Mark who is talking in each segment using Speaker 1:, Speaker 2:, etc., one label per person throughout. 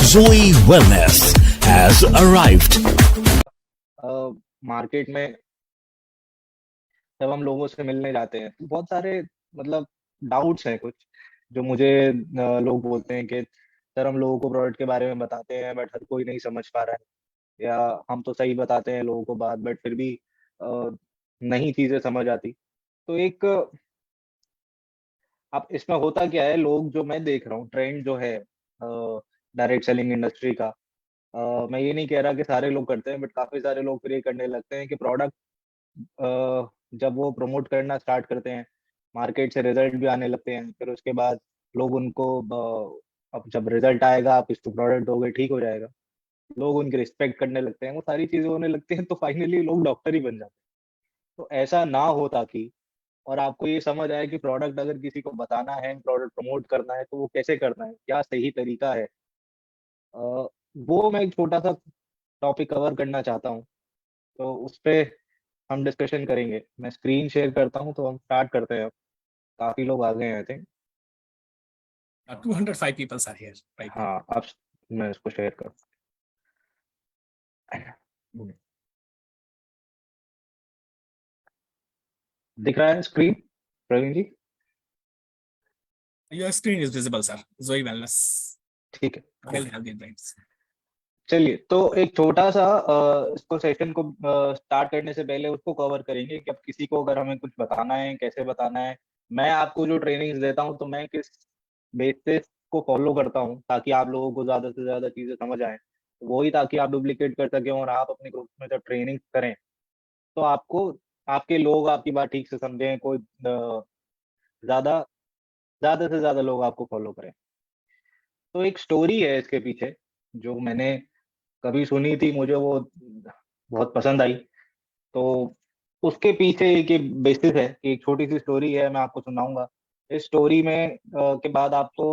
Speaker 1: Zoe Wellness has arrived.
Speaker 2: Market में जब हम लोगों से मिलने जाते हैं तो बहुत सारे मतलब डाउट्स हैं कुछ जो मुझे लोग बोलते हैं कि सर हम लोगों को प्रोडक्ट के बारे में बताते हैं बट हर कोई नहीं समझ पा रहा है, या हम तो सही बताते हैं लोगों को बात बट फिर भी अ, नहीं चीजें समझ आती। तो एक अब इसमें होता क्या है, लोग जो मैं देख रहा हूँ ट्रेंड जो है डायरेक्ट सेलिंग इंडस्ट्री का, मैं ये नहीं कह रहा कि सारे लोग करते हैं बट काफी सारे लोग फिर ये करने लगते हैं कि प्रोडक्ट जब वो प्रमोट करना स्टार्ट करते हैं, मार्केट से रिजल्ट भी आने लगते हैं, फिर उसके बाद लोग उनको अब जब रिजल्ट आएगा आप इसको प्रोडक्ट दोगे ठीक हो जाएगा, लोग उनकी रिस्पेक्ट करने लगते हैं, वो सारी चीजें होने लगती हैं, तो फाइनली लोग डॉक्टर ही बन जाते हैं। तो ऐसा ना हो ताकि, और आपको ये समझ आए कि प्रोडक्ट अगर किसी को बताना है, प्रोडक्ट प्रमोट करना है तो वो कैसे करना है, क्या सही तरीका है, वो मैं एक छोटा सा टॉपिक कवर करना चाहता हूँ। तो उस पे हम डिस्कशन करेंगे। मैं स्क्रीन शेयर करता हूँ तो हम स्टार्ट करते हैं। काफी लोग आ गए हैं I think.
Speaker 3: 205 people are here right now.
Speaker 2: हाँ, अब मैं इसको शेयर कर, दिख रहा है screen Praveen ji?
Speaker 3: Your screen is visible, sir. Zoe Wellness.
Speaker 2: ठीक है,
Speaker 3: Health, healthy brains.
Speaker 2: चलिए तो एक छोटा सा इसको सेशन को स्टार्ट करने से पहले उसको कवर करेंगे कि अब किसी को अगर हमें कुछ बताना है, कैसे बताना है। मैं आपको जो ट्रेनिंग्स देता हूँ तो मैं किस बेसिस को फॉलो करता हूँ ताकि आप लोगों को ज्यादा से ज्यादा चीजें समझ आए, वही ताकि आप डुप्लीकेट कर सकें और आप अपने ग्रुप में जब ट्रेनिंग करें तो आपको आपके लोग आपकी बात ठीक से समझें, कोई ज्यादा ज्यादा से ज्यादा लोग आपको फॉलो करें। तो एक स्टोरी है इसके पीछे जो मैंने कभी सुनी थी, मुझे वो बहुत पसंद आई। तो उसके पीछे एक ये बेसिस है कि एक छोटी सी स्टोरी है, मैं आपको सुनाऊंगा। इस स्टोरी में के बाद आपको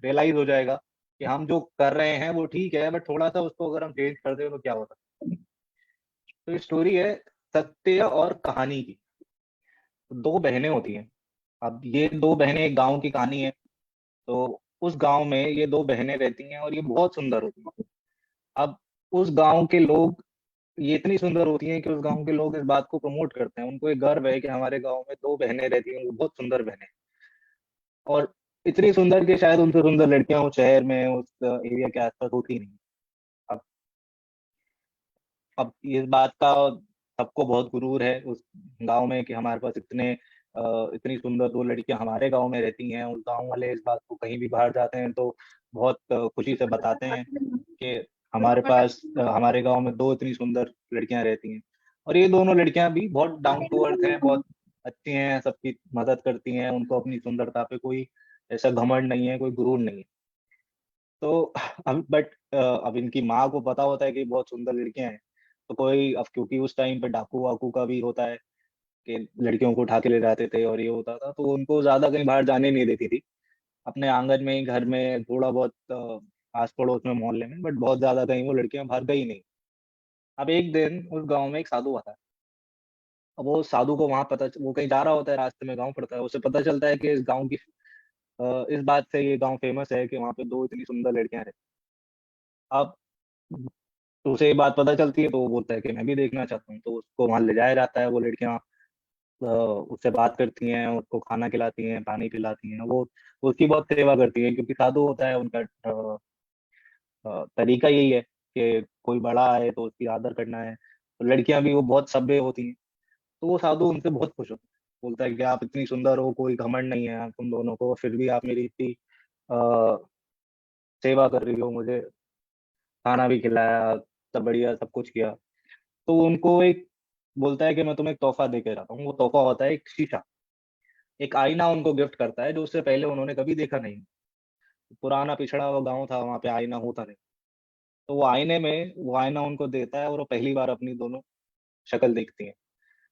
Speaker 2: रियलाइज हो जाएगा कि हम जो कर रहे हैं वो ठीक है बट थोड़ा सा उसको अगर हम चेंज कर दें तो क्या होता है। तो ये स्टोरी है सत्य और कहानी की। दो बहनें होती हैं। अब ये दो बहनें एक गांव की कहानी है। तो उस गांव में ये दो बहनें रहती हैं और ये बहुत सुंदर होती हैं। अब उस गांव के लोग, ये इतनी सुंदर होती हैं कि उस गांव के लोग इस बात को प्रमोट करते हैं, उनको एक गर्व है कि हमारे गांव में दो बहनें रहती हैं, वो बहुत सुंदर बहनें। और इतनी सुंदर कि शायद उनसे सुंदर लड़कियां उस शहर में, उस एरिया के आसपास होती नहीं। अब अब इस बात का सबको बहुत गुरूर है उस गांव में कि हमारे पास इतनी सुंदर दो लड़कियां हमारे गांव में रहती हैं। उस गांव वाले इस बात को कहीं भी बाहर जाते हैं तो बहुत खुशी से बताते हैं कि हमारे पास हमारे गांव में दो इतनी सुंदर लड़कियां रहती हैं। और ये दोनों लड़कियां भी बहुत डाउन टू अर्थ हैं, बहुत अच्छी हैं, सबकी मदद करती हैं, उनको अपनी सुंदरता पे कोई ऐसा घमंड नहीं है, कोई गुरूर नहीं है। तो अब बट अब इनकी माँ को पता होता है कि बहुत सुंदर लड़कियां हैं, तो कोई अब क्योंकि उस टाइम पे डाकू वाकू का भी होता है कि लड़कियों को उठा के ले जाते थे और ये होता था, तो उनको ज्यादा कहीं बाहर जाने नहीं देती थी। अपने आंगन में ही, घर में थोड़ा बहुत आस पड़ोस में, मोहल्ले में, बट बहुत ज्यादा कहीं वो लड़कियां बाहर गई नहीं। अब एक दिन उस गांव में एक साधु आता है। अब वो साधु को वहां वो कहीं जा रहा होता है, रास्ते में गांव पड़ता है, उसे पता चलता है कि इस गांव की इस बात से ये गांव फेमस है कि वहां पे दो इतनी सुंदर लड़कियां रहती हैं। अब तो उसे ये बात पता चलती है तो वो बोलता है कि मैं भी देखना चाहता हूँ, तो उसको वहां ले जाया जाता है। वो लड़कियां उससे बात करती हैं, उसको खाना खिलाती हैं, पानी पिलाती हैं, वो उसकी बहुत सेवा करती हैं क्योंकि साधु होता है उनका तरीका यही है कि कोई बड़ा आए तो उसकी आदर करना है। तो लड़कियां भी वो बहुत सभ्य होती हैं, तो वो साधु उनसे बहुत खुश होता है। बोलता है कि आप इतनी सुंदर हो, कोई घमंड नहीं है तुम दोनों को, फिर भी आप मेरी इतनी अ, सेवा कर रही हो, मुझे खाना भी खिलाया, सब बढ़िया सब कुछ किया। तो उनको एक बोलता है कि मैं तुम्हें एक तोहफा दे के जाता हूँ। वो तोहफा होता है एक शीशा, एक आईना उनको गिफ्ट करता है जो उससे पहले उन्होंने कभी देखा नहीं। पुराना पिछड़ा हुआ गांव था, वहां पे आईना होता नहीं। तो वो आईना उनको देता है और वो पहली बार अपनी दोनों शक्ल देखती हैं।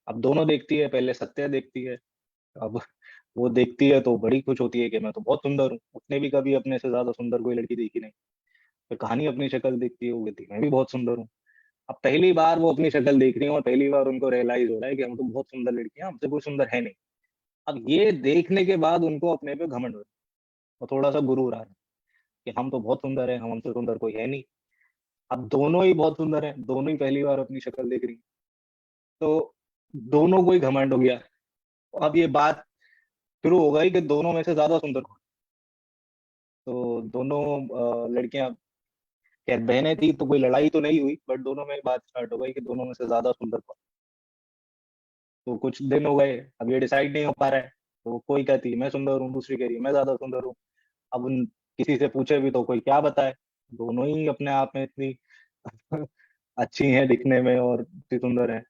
Speaker 2: अब दोनों देखती है, पहले सत्या देखती है। अब वो देखती है तो बड़ी खुश होती है कि मैं तो बहुत सुंदर हूँ, उसने भी कभी अपने से ज्यादा सुंदर कोई लड़की देखी नहीं। फिर कहानी अपनी शक्ल देखती है, वो कहती है मैं भी बहुत सुंदर हूँ। अब पहली बार वो अपनी शक्ल देख रही है और पहली बार उनको रियलाइज हो रहा है कि हम तो बहुत सुंदर लड़कियां, हमसे कोई सुंदर है नहीं। अब ये देखने के बाद उनको अपने पे घमंड हो रहा है और थोड़ा सा गुरूर आ रहा है कि हम तो बहुत सुंदर हैं, हम हमसे सुंदर कोई है नहीं। अब दोनों ही बहुत सुंदर हैं, दोनों ही पहली बार अपनी शक्ल देख रही हैं। तो दोनों को ही घमंड हो गया। अब ये बात शुरू हो गई कि दोनों में से ज्यादा सुंदर कौन। तो दोनों लड़कियां, खैर बहनें थी तो कोई लड़ाई तो नहीं हुई, बट दोनों में बात स्टार्ट हो गई कि दोनों में से ज्यादा सुंदर कौन। तो कुछ दिन हो गए, अब ये डिसाइड नहीं हो पा रहा है। तो कोई कहती है मैं सुंदर हूँ, दूसरी कह रही है मैं ज्यादा सुंदर हूँ। अब उन किसी से पूछे भी तो कोई क्या बताए, दोनों ही अपने आप में इतनी अच्छी हैं दिखने में और इतनी सुंदर हैं।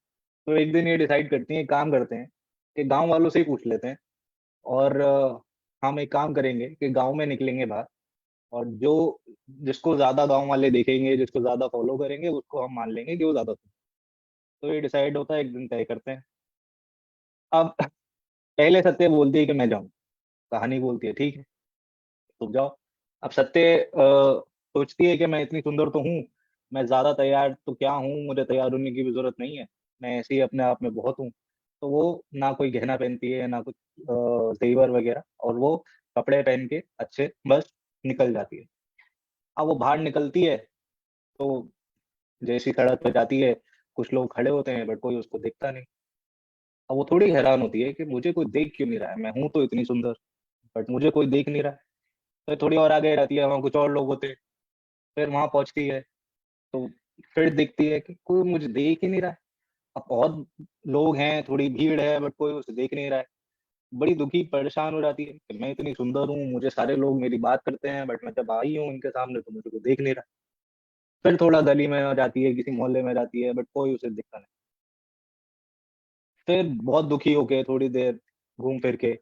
Speaker 2: तो एक दिन ये डिसाइड करती हैं, एक काम करते हैं कि गांव वालों से ही पूछ लेते हैं। और हम एक काम करेंगे कि गांव में निकलेंगे बाहर, और जो जिसको ज्यादा गांव वाले देखेंगे, जिसको ज्यादा फॉलो करेंगे, उसको हम मान लेंगे कि वो ज्यादा सुंदर है। तो ये डिसाइड होता है, एक दिन तय करते हैं। अब पहले सत्य बोलती है कि मैं जाऊं, कहानी बोलती है ठीक है तुम जाओ। अब सत्य सोचती है कि मैं इतनी सुंदर तो हूँ, मैं ज्यादा तैयार तो क्या हूँ, मुझे तैयार होने की भी जरूरत नहीं है, मैं ऐसे ही अपने आप में बहुत हूँ। तो वो ना कोई गहना पहनती है, ना कुछ जेवर वगैरह, और वो कपड़े पहन के अच्छे बस निकल जाती है। अब वो बाहर निकलती है, तो जैसी सड़क पे जाती है, कुछ लोग खड़े होते हैं बट कोई उसको देखता नहीं। अब वो थोड़ी हैरान होती है कि मुझे कोई देख क्यों नहीं रहा है, मैं हूं तो इतनी सुंदर, बट मुझे कोई देख नहीं रहा है। फिर थोड़ी और आगे रहती है, वहाँ कुछ और लोग होते हैं। फिर वहां पहुंचती है, तो फिर दिखती है कि कोई मुझे देख ही नहीं रहा है। अब बहुत लोग हैं, थोड़ी भीड़ है, बट कोई उसे देख नहीं रहा है। बड़ी दुखी परेशान हो जाती है कि मैं इतनी सुंदर हूँ, मुझे सारे लोग मेरी बात करते हैं, बट मैं जब आई हूँ इनके सामने तो मुझे कोई देख नहीं रहा। फिर थोड़ा गली में जाती है, किसी मोहल्ले में जाती है, बट कोई उसे दिखता नहीं। फिर बहुत दुखी होके थोड़ी देर घूम फिर के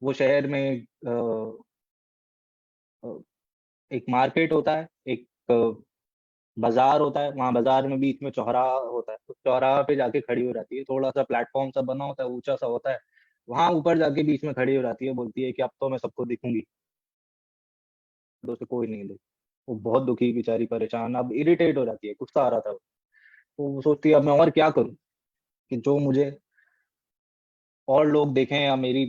Speaker 2: वो शहर में अ, एक मार्केट होता है, एक बाजार होता है, वहां बाजार में बीच में चौराहा होता है, तो चौराहा पे जाके खड़ी हो जाती है, थोड़ा सा प्लेटफॉर्म सा बना होता है, ऊंचा सा होता है। वहां ऊपर जाके बीच में खड़ी हो जाती है, बोलती है कि अब तो मैं सबको दिखूंगी, तो उसे कोई नहीं देख। वो बहुत दुखी, बेचारी परेशान, अब इरिटेट हो जाती है, गुस्सा आ रहा था। तो वो सोचती है अब मैं और क्या करूं कि जो मुझे और लोग देखें या मेरी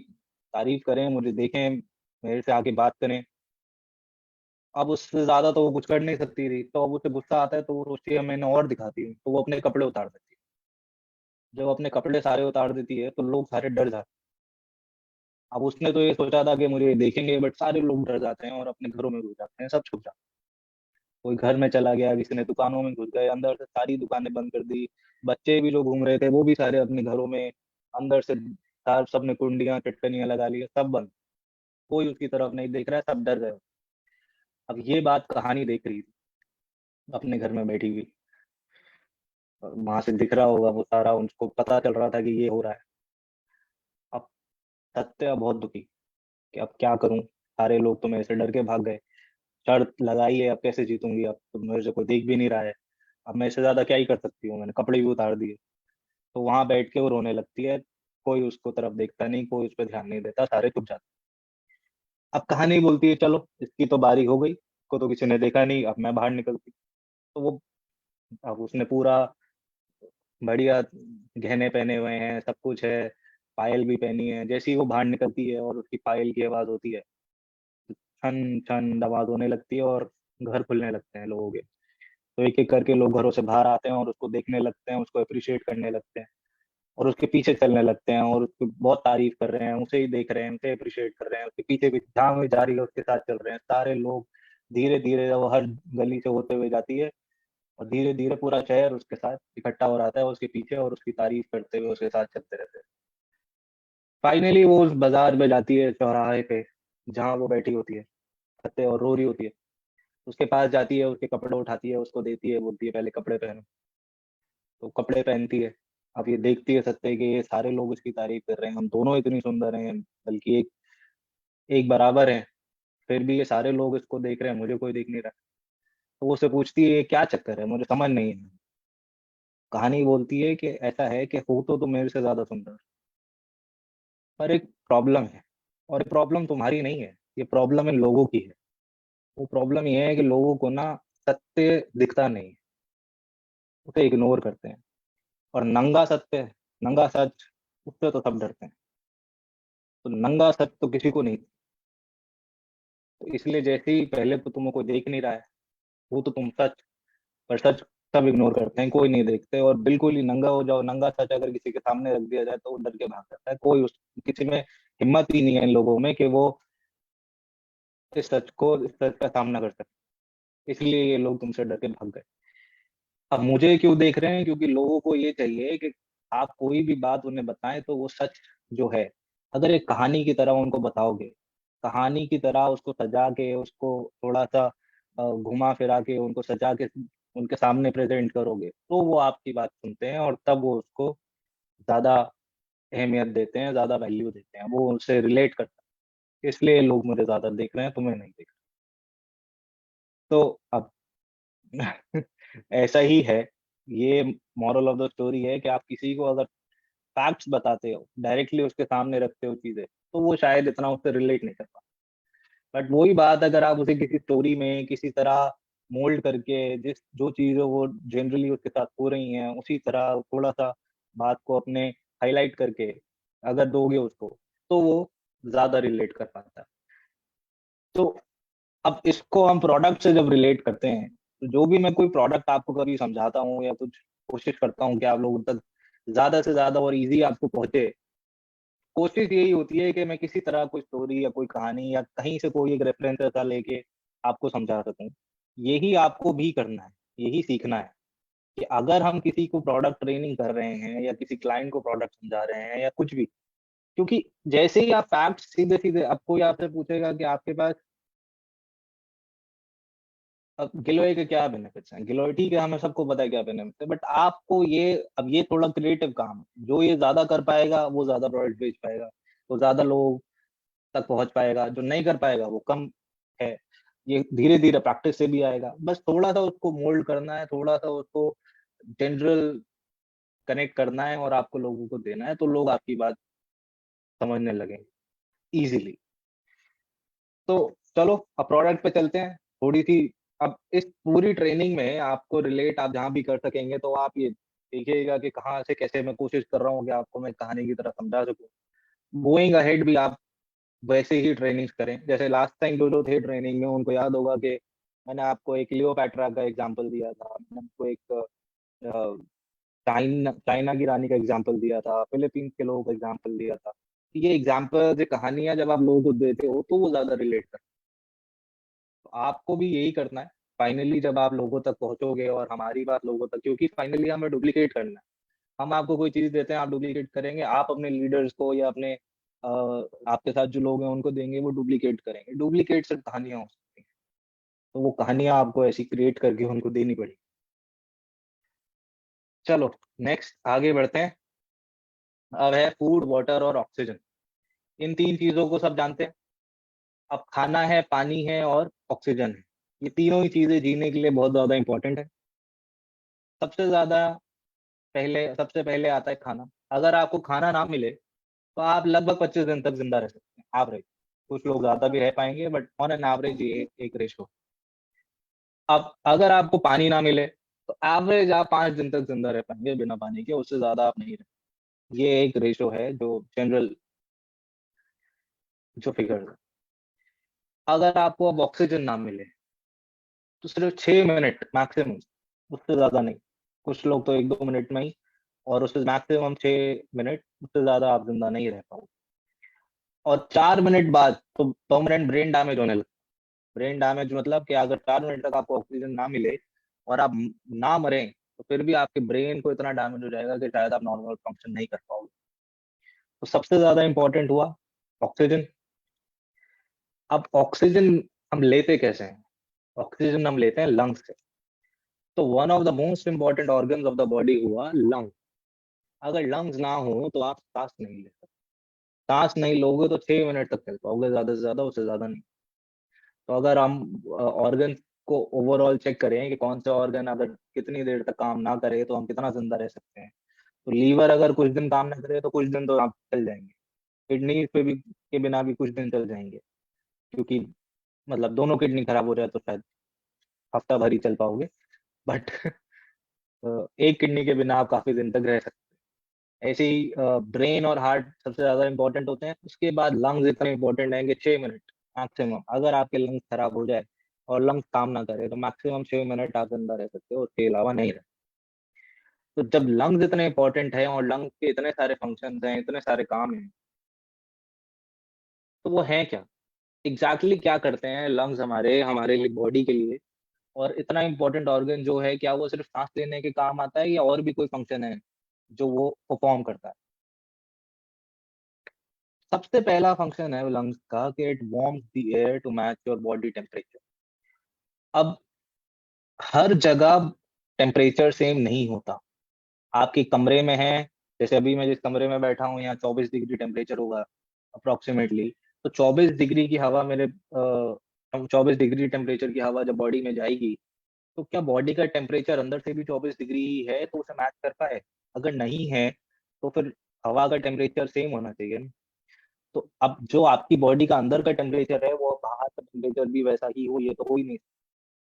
Speaker 2: तारीफ करें, मुझे देखें, मेरे से आके बात करें। अब उससे ज्यादा तो वो कुछ कर नहीं सकती थी, तो अब उसे गुस्सा आता है, तो वो सोचती है मैंने और दिखाती हूँ, तो वो अपने कपड़े उतार देती है। जब अपने कपड़े सारे उतार देती है तो लोग सारे डर जाते हैं। अब उसने तो ये सोचा था कि मुझे देखेंगे, बट सारे लोग डर जाते हैं और अपने घरों में घुस जाते हैं, सब छुप जाते हैं। कोई घर में चला गया, किसी ने दुकानों में घुस गए, अंदर से सारी दुकानें बंद कर दी। बच्चे भी जो घूम रहे थे वो भी सारे अपने घरों में अंदर से सार सबने कुंडियां चटकनियां लगा ली है, सब बंद। कोई उसकी तरफ नहीं देख रहा है, सब डर गए। अब ये बात कहानी देख रही थी अपने घर में बैठी हुई, और वहां से दिख रहा होगा वो सारा, उनको पता चल रहा था कि ये हो रहा है। अब सत्या बहुत दुखी कि अब क्या करूं, सारे लोग तो मेरे से डर के भाग गए, शर्त लगाई है, अब कैसे जीतूंगी, अब तो मेरे से कोई देख भी नहीं रहा है, अब मैं इससे ज्यादा क्या ही कर सकती हूँ, मैंने कपड़े भी उतार दिए। तो वहां बैठ के वो रोने लगती है। कोई उसको तरफ देखता नहीं, कोई उस पर ध्यान नहीं देता, सारे चुप जाते। अब कहानी बोलती है चलो इसकी तो बारी हो गई, को तो किसी ने देखा नहीं, अब मैं बाहर निकलती। तो वो, अब उसने पूरा बढ़िया गहने पहने हुए हैं, सब कुछ है, पायल भी पहनी है। जैसे ही वो बाहर निकलती है और उसकी पायल की आवाज होती है, छन छन आवाज होने लगती है और घर खुलने लगते हैं लोगों के। तो एक एक करके लोग घरों से बाहर आते हैं और उसको देखने लगते हैं, उसको अप्रिशिएट करने लगते हैं, और उसके पीछे चलने लगते हैं और उसकी बहुत तारीफ कर रहे हैं, उसे ही देख रहे हैं, उसे अप्रिशिएट कर रहे हैं, उसके पीछे भी जहाँ भी जा रही है उसके साथ चल रहे हैं सारे लोग। धीरे धीरे वो हर गली से होते हुए जाती है, और धीरे धीरे पूरा शहर उसके साथ इकट्ठा हो जाता है उसके पीछे, और उसकी तारीफ करते हुए उसके साथ चलते रहते हैं। फाइनली वो उस बाजार में जाती है, चौराहे पे जहाँ वो बैठी होती है सत्य, और रो रही होती है। उसके पास जाती है, उसके कपड़े उठाती है, उसको देती है, बोलती है पहले कपड़े पहनो। तो कपड़े पहनती है। अब ये देखती है सत्य कि ये सारे लोग इसकी तारीफ कर रहे हैं, हम दोनों इतनी सुंदर हैं, बल्कि एक एक बराबर हैं, फिर भी ये सारे लोग इसको देख रहे हैं, मुझे कोई देख नहीं रहा। तो वो उससे पूछती है ये क्या चक्कर है, मुझे समझ नहीं है। कहानी बोलती है कि ऐसा है कि हो तो तुम मेरे से ज्यादा सुंदर, पर एक प्रॉब्लम है, और ये प्रॉब्लम तुम्हारी नहीं है, ये प्रॉब्लम इन लोगों की है। वो प्रॉब्लम ये है कि लोगों को ना सत्य दिखता नहीं है, उसे इग्नोर करते हैं। और नंगा सत्य, नंगा सच, उससे तो सब डरते हैं। तो नंगा सच तो किसी को नहीं, तो इसलिए जैसे ही पहले तो तुम्हें कोई देख नहीं रहा है, वो तो तुम सच, पर सच सब इग्नोर करते हैं, कोई नहीं देखते, और बिल्कुल ही नंगा हो जाओ, नंगा सच अगर किसी के सामने रख दिया जाए तो वो डर के भाग जाता है। कोई उस किसी में हिम्मत ही नहीं है इन लोगों में कि वो इस सच का सामना कर सके, इसलिए ये लोग तुमसे डर के भाग गए। अब मुझे क्यों देख रहे हैं? क्योंकि लोगों को ये चाहिए कि आप कोई भी बात उन्हें बताएं तो वो सच जो है, अगर एक कहानी की तरह उनको बताओगे, कहानी की तरह उसको सजा के, उसको थोड़ा सा घुमा फिरा के, उनको सजा के उनके सामने प्रेजेंट करोगे, तो वो आपकी बात सुनते हैं और तब वो उसको ज्यादा अहमियत देते हैं, ज्यादा वैल्यू देते हैं, वो उससे रिलेट करते हैं। इसलिए लोग मुझे ज्यादा देख रहे हैं, तुम्हें नहीं देख रहे। तो अब ऐसा ही है। ये मॉरल ऑफ द स्टोरी है कि आप किसी को अगर फैक्ट्स बताते हो, डायरेक्टली उसके सामने रखते हो चीजें, तो वो शायद इतना उससे रिलेट नहीं कर पाता। बट वही बात अगर आप उसे किसी स्टोरी में किसी तरह मोल्ड करके, जिस जो चीजें वो जनरली उसके साथ हो रही हैं उसी तरह थोड़ा सा बात को अपने हाईलाइट करके अगर दोगे उसको, तो वो ज्यादा रिलेट कर पाता है। तो अब इसको हम प्रोडक्ट से जब रिलेट करते हैं, तो जो भी मैं कोई प्रोडक्ट आपको कभी समझाता हूँ या कुछ कोशिश करता हूँ कि आप लोगों तक ज्यादा से ज्यादा और इजी आपको पहुंचे, कोशिश यही होती है कि मैं किसी तरह कोई स्टोरी या कोई कहानी या कहीं से कोई एक रेफरेंस ऐसा लेके आपको समझा सकूं। यही आपको भी करना है, यही सीखना है कि अगर हम किसी को प्रोडक्ट ट्रेनिंग कर रहे हैं या किसी क्लाइंट को प्रोडक्ट समझा रहे हैं या कुछ भी, क्योंकि जैसे ही आप फैक्ट सीधे सीधे, अब कोई आपसे पूछेगा कि आपके पास अब गिलोय के क्या बेनिफिट्स हैं, गिलोय ठीक है, हमें सबको पता है क्या बेनिफिट्स है, बट आपको ये, अब ये थोड़ा क्रिएटिव काम है, जो ये ज्यादा कर पाएगा वो ज्यादा प्रोडक्ट बेच पाएगा, वो ज्यादा लोग तक पहुंच पाएगा, जो नहीं कर पाएगा वो कम है। ये धीरे धीरे प्रैक्टिस से भी आएगा, बस थोड़ा सा उसको मोल्ड करना है, थोड़ा सा उसको जनरल कनेक्ट करना है और आपको लोगों को देना है, तो लोग आपकी बात समझने लगेंगे इजीली। तो चलो अब प्रोडक्ट पे चलते हैं थोड़ी सी। अब इस पूरी ट्रेनिंग में आपको रिलेट आप जहां भी कर सकेंगे, तो आप ये देखिएगा कि कहाँ से कैसे मैं कोशिश कर रहा हूँ कि आपको मैं कहानी की तरह समझा सकूं। गोइंग अहेड भी आप वैसे ही ट्रेनिंग्स करें, जैसे लास्ट टाइम जो जो थे ट्रेनिंग में उनको याद होगा कि मैंने आपको एक लियोपैट्रा का एग्जांपल दिया था, मैंने आपको एक चाइना चाइना की रानी का एग्जांपल दिया था, फिलीपींस के लोगों का एग्जांपल दिया था। ये एग्जांपल, ये कहानियां जब आप लोगों को देते हो तो वो ज्यादा रिलेट करते हैं। तो आपको भी यही करना है। फाइनली जब आप लोगों तक पहुंचोगे और हमारी बात लोगों तक, क्योंकि फाइनली हमें डुप्लीकेट करना है। हम आपको कोई चीज देते हैं, आप डुप्लीकेट करेंगे, आप अपने लीडर्स को या अपने आपके साथ जो लोग हैं उनको देंगे, वो डुप्लीकेट करेंगे। डुप्लीकेट सिर्फ कहानियां हो सकती हैं, तो वो कहानियां आपको ऐसी क्रिएट करके उनको देनी पड़ेगी। चलो नेक्स्ट आगे बढ़ते हैं। अब है फूड, वाटर और ऑक्सीजन। इन तीन चीजों को सब जानते हैं। अब खाना है, पानी है और ऑक्सीजन है, ये तीनों ही चीजें जीने के लिए बहुत ज्यादा इंपॉर्टेंट है। सबसे पहले आता है खाना। अगर आपको खाना ना मिले तो आप लगभग 25 दिन तक जिंदा रह सकते हैं, एवरेज। कुछ लोग ज्यादा भी रह पाएंगे, बट ऑन एन एवरेज ये एक रेशो। अब अगर आपको पानी ना मिले तो एवरेज आप 5 दिन तक जिंदा रह पाएंगे बिना पानी के, उससे ज्यादा आप नहीं रह। ये एक रेशो है जो जनरल, जो फिगर है। अगर आपको अब ऑक्सीजन ना मिले तो सिर्फ 6 मिनट मैक्सिमम, उससे ज्यादा नहीं। कुछ लोग तो 1-2 मिनट में ही, और उससे मैक्सिमम 6 मिनट, उससे ज्यादा आप जिंदा नहीं रह पाओगे। और 4 मिनट बाद तो परमानेंट ब्रेन डैमेज होने लगता है। ब्रेन डैमेज मतलब कि अगर 4 मिनट तक आपको ऑक्सीजन ना मिले और आप ना मरें, तो फिर भी आपके ब्रेन को इतना डैमेज हो जाएगा कि शायद आप नॉर्मल फंक्शन नहीं कर पाओगे। तो सबसे ज्यादा इंपॉर्टेंट हुआ ऑक्सीजन। अब ऑक्सीजन हम लेते कैसे हैं? ऑक्सीजन हम लेते हैं लंग्स से। तो one of the most important organs of the body हुआ लंग। अगर लंग्स ना हो तो आप सांस नहीं ले सकते। सांस नहीं लोगे तो 6 मिनट तक चल पाओगे, ज्यादा से ज्यादा, उससे ज्यादा नहीं। तो अगर हम ऑर्गन को ओवरऑल चेक करें कि कौन से ऑर्गन अगर कितनी देर तक काम ना करे तो हम कितना जिंदा रह सकते हैं, तो लीवर अगर कुछ दिन काम ना करे तो कुछ दिन तो आप चल जाएंगे। किडनी पे भी के बिना भी कुछ दिन चल जाएंगे, क्योंकि मतलब दोनों किडनी खराब हो जाए तो शायद हफ्ता भर ही चल पाओगे, बट एक किडनी के बिना आप काफी दिन तक रह सकते हैं। ऐसे ही ब्रेन और हार्ट सबसे ज्यादा इंपॉर्टेंट होते हैं, उसके बाद लंग्स इतने इंपॉर्टेंट हैं कि 6 मिनट मैक्सिमम। अगर आपके लंग्स खराब हो जाए और लंग्स काम ना करे तो मैक्सिमम 6 मिनट आप जिंदा रह सकते हो, उसके अलावा नहीं रह। तो जब लंग्स इतने इंपॉर्टेंट है और लंग्स के इतने सारे फंक्शंस हैं, इतने सारे काम हैं, तो वो है क्या? एग्जैक्टली क्या करते हैं लंग्स हमारे हमारे लिए, बॉडी के लिए? और इतना इंपॉर्टेंट ऑर्गन जो है, क्या वो सिर्फ सांस लेने के काम आता है या और भी कोई फंक्शन है जो वो परफॉर्म करता है? सबसे पहला फंक्शन है लंग्स का कि it warms the air to match your body temperature. अब हर जगह टेम्परेचर सेम नहीं होता। आपके कमरे में है, जैसे अभी मैं जिस कमरे में बैठा हूँ यहाँ 24 डिग्री टेम्परेचर होगा अप्रोक्सीमेटली। तो 24 डिग्री की हवा मेरे 24 डिग्री टेम्परेचर की हवा जब बॉडी में जाएगी, तो क्या बॉडी का टेम्परेचर अंदर से भी 24 डिग्री ही है तो उसे मैच कर पाए? अगर नहीं है तो फिर हवा का टेम्परेचर सेम होना चाहिए ना। तो अब जो आपकी बॉडी का अंदर का टेम्परेचर है वो बाहर का टेम्परेचर भी वैसा ही हो, ये तो हो ही नहीं।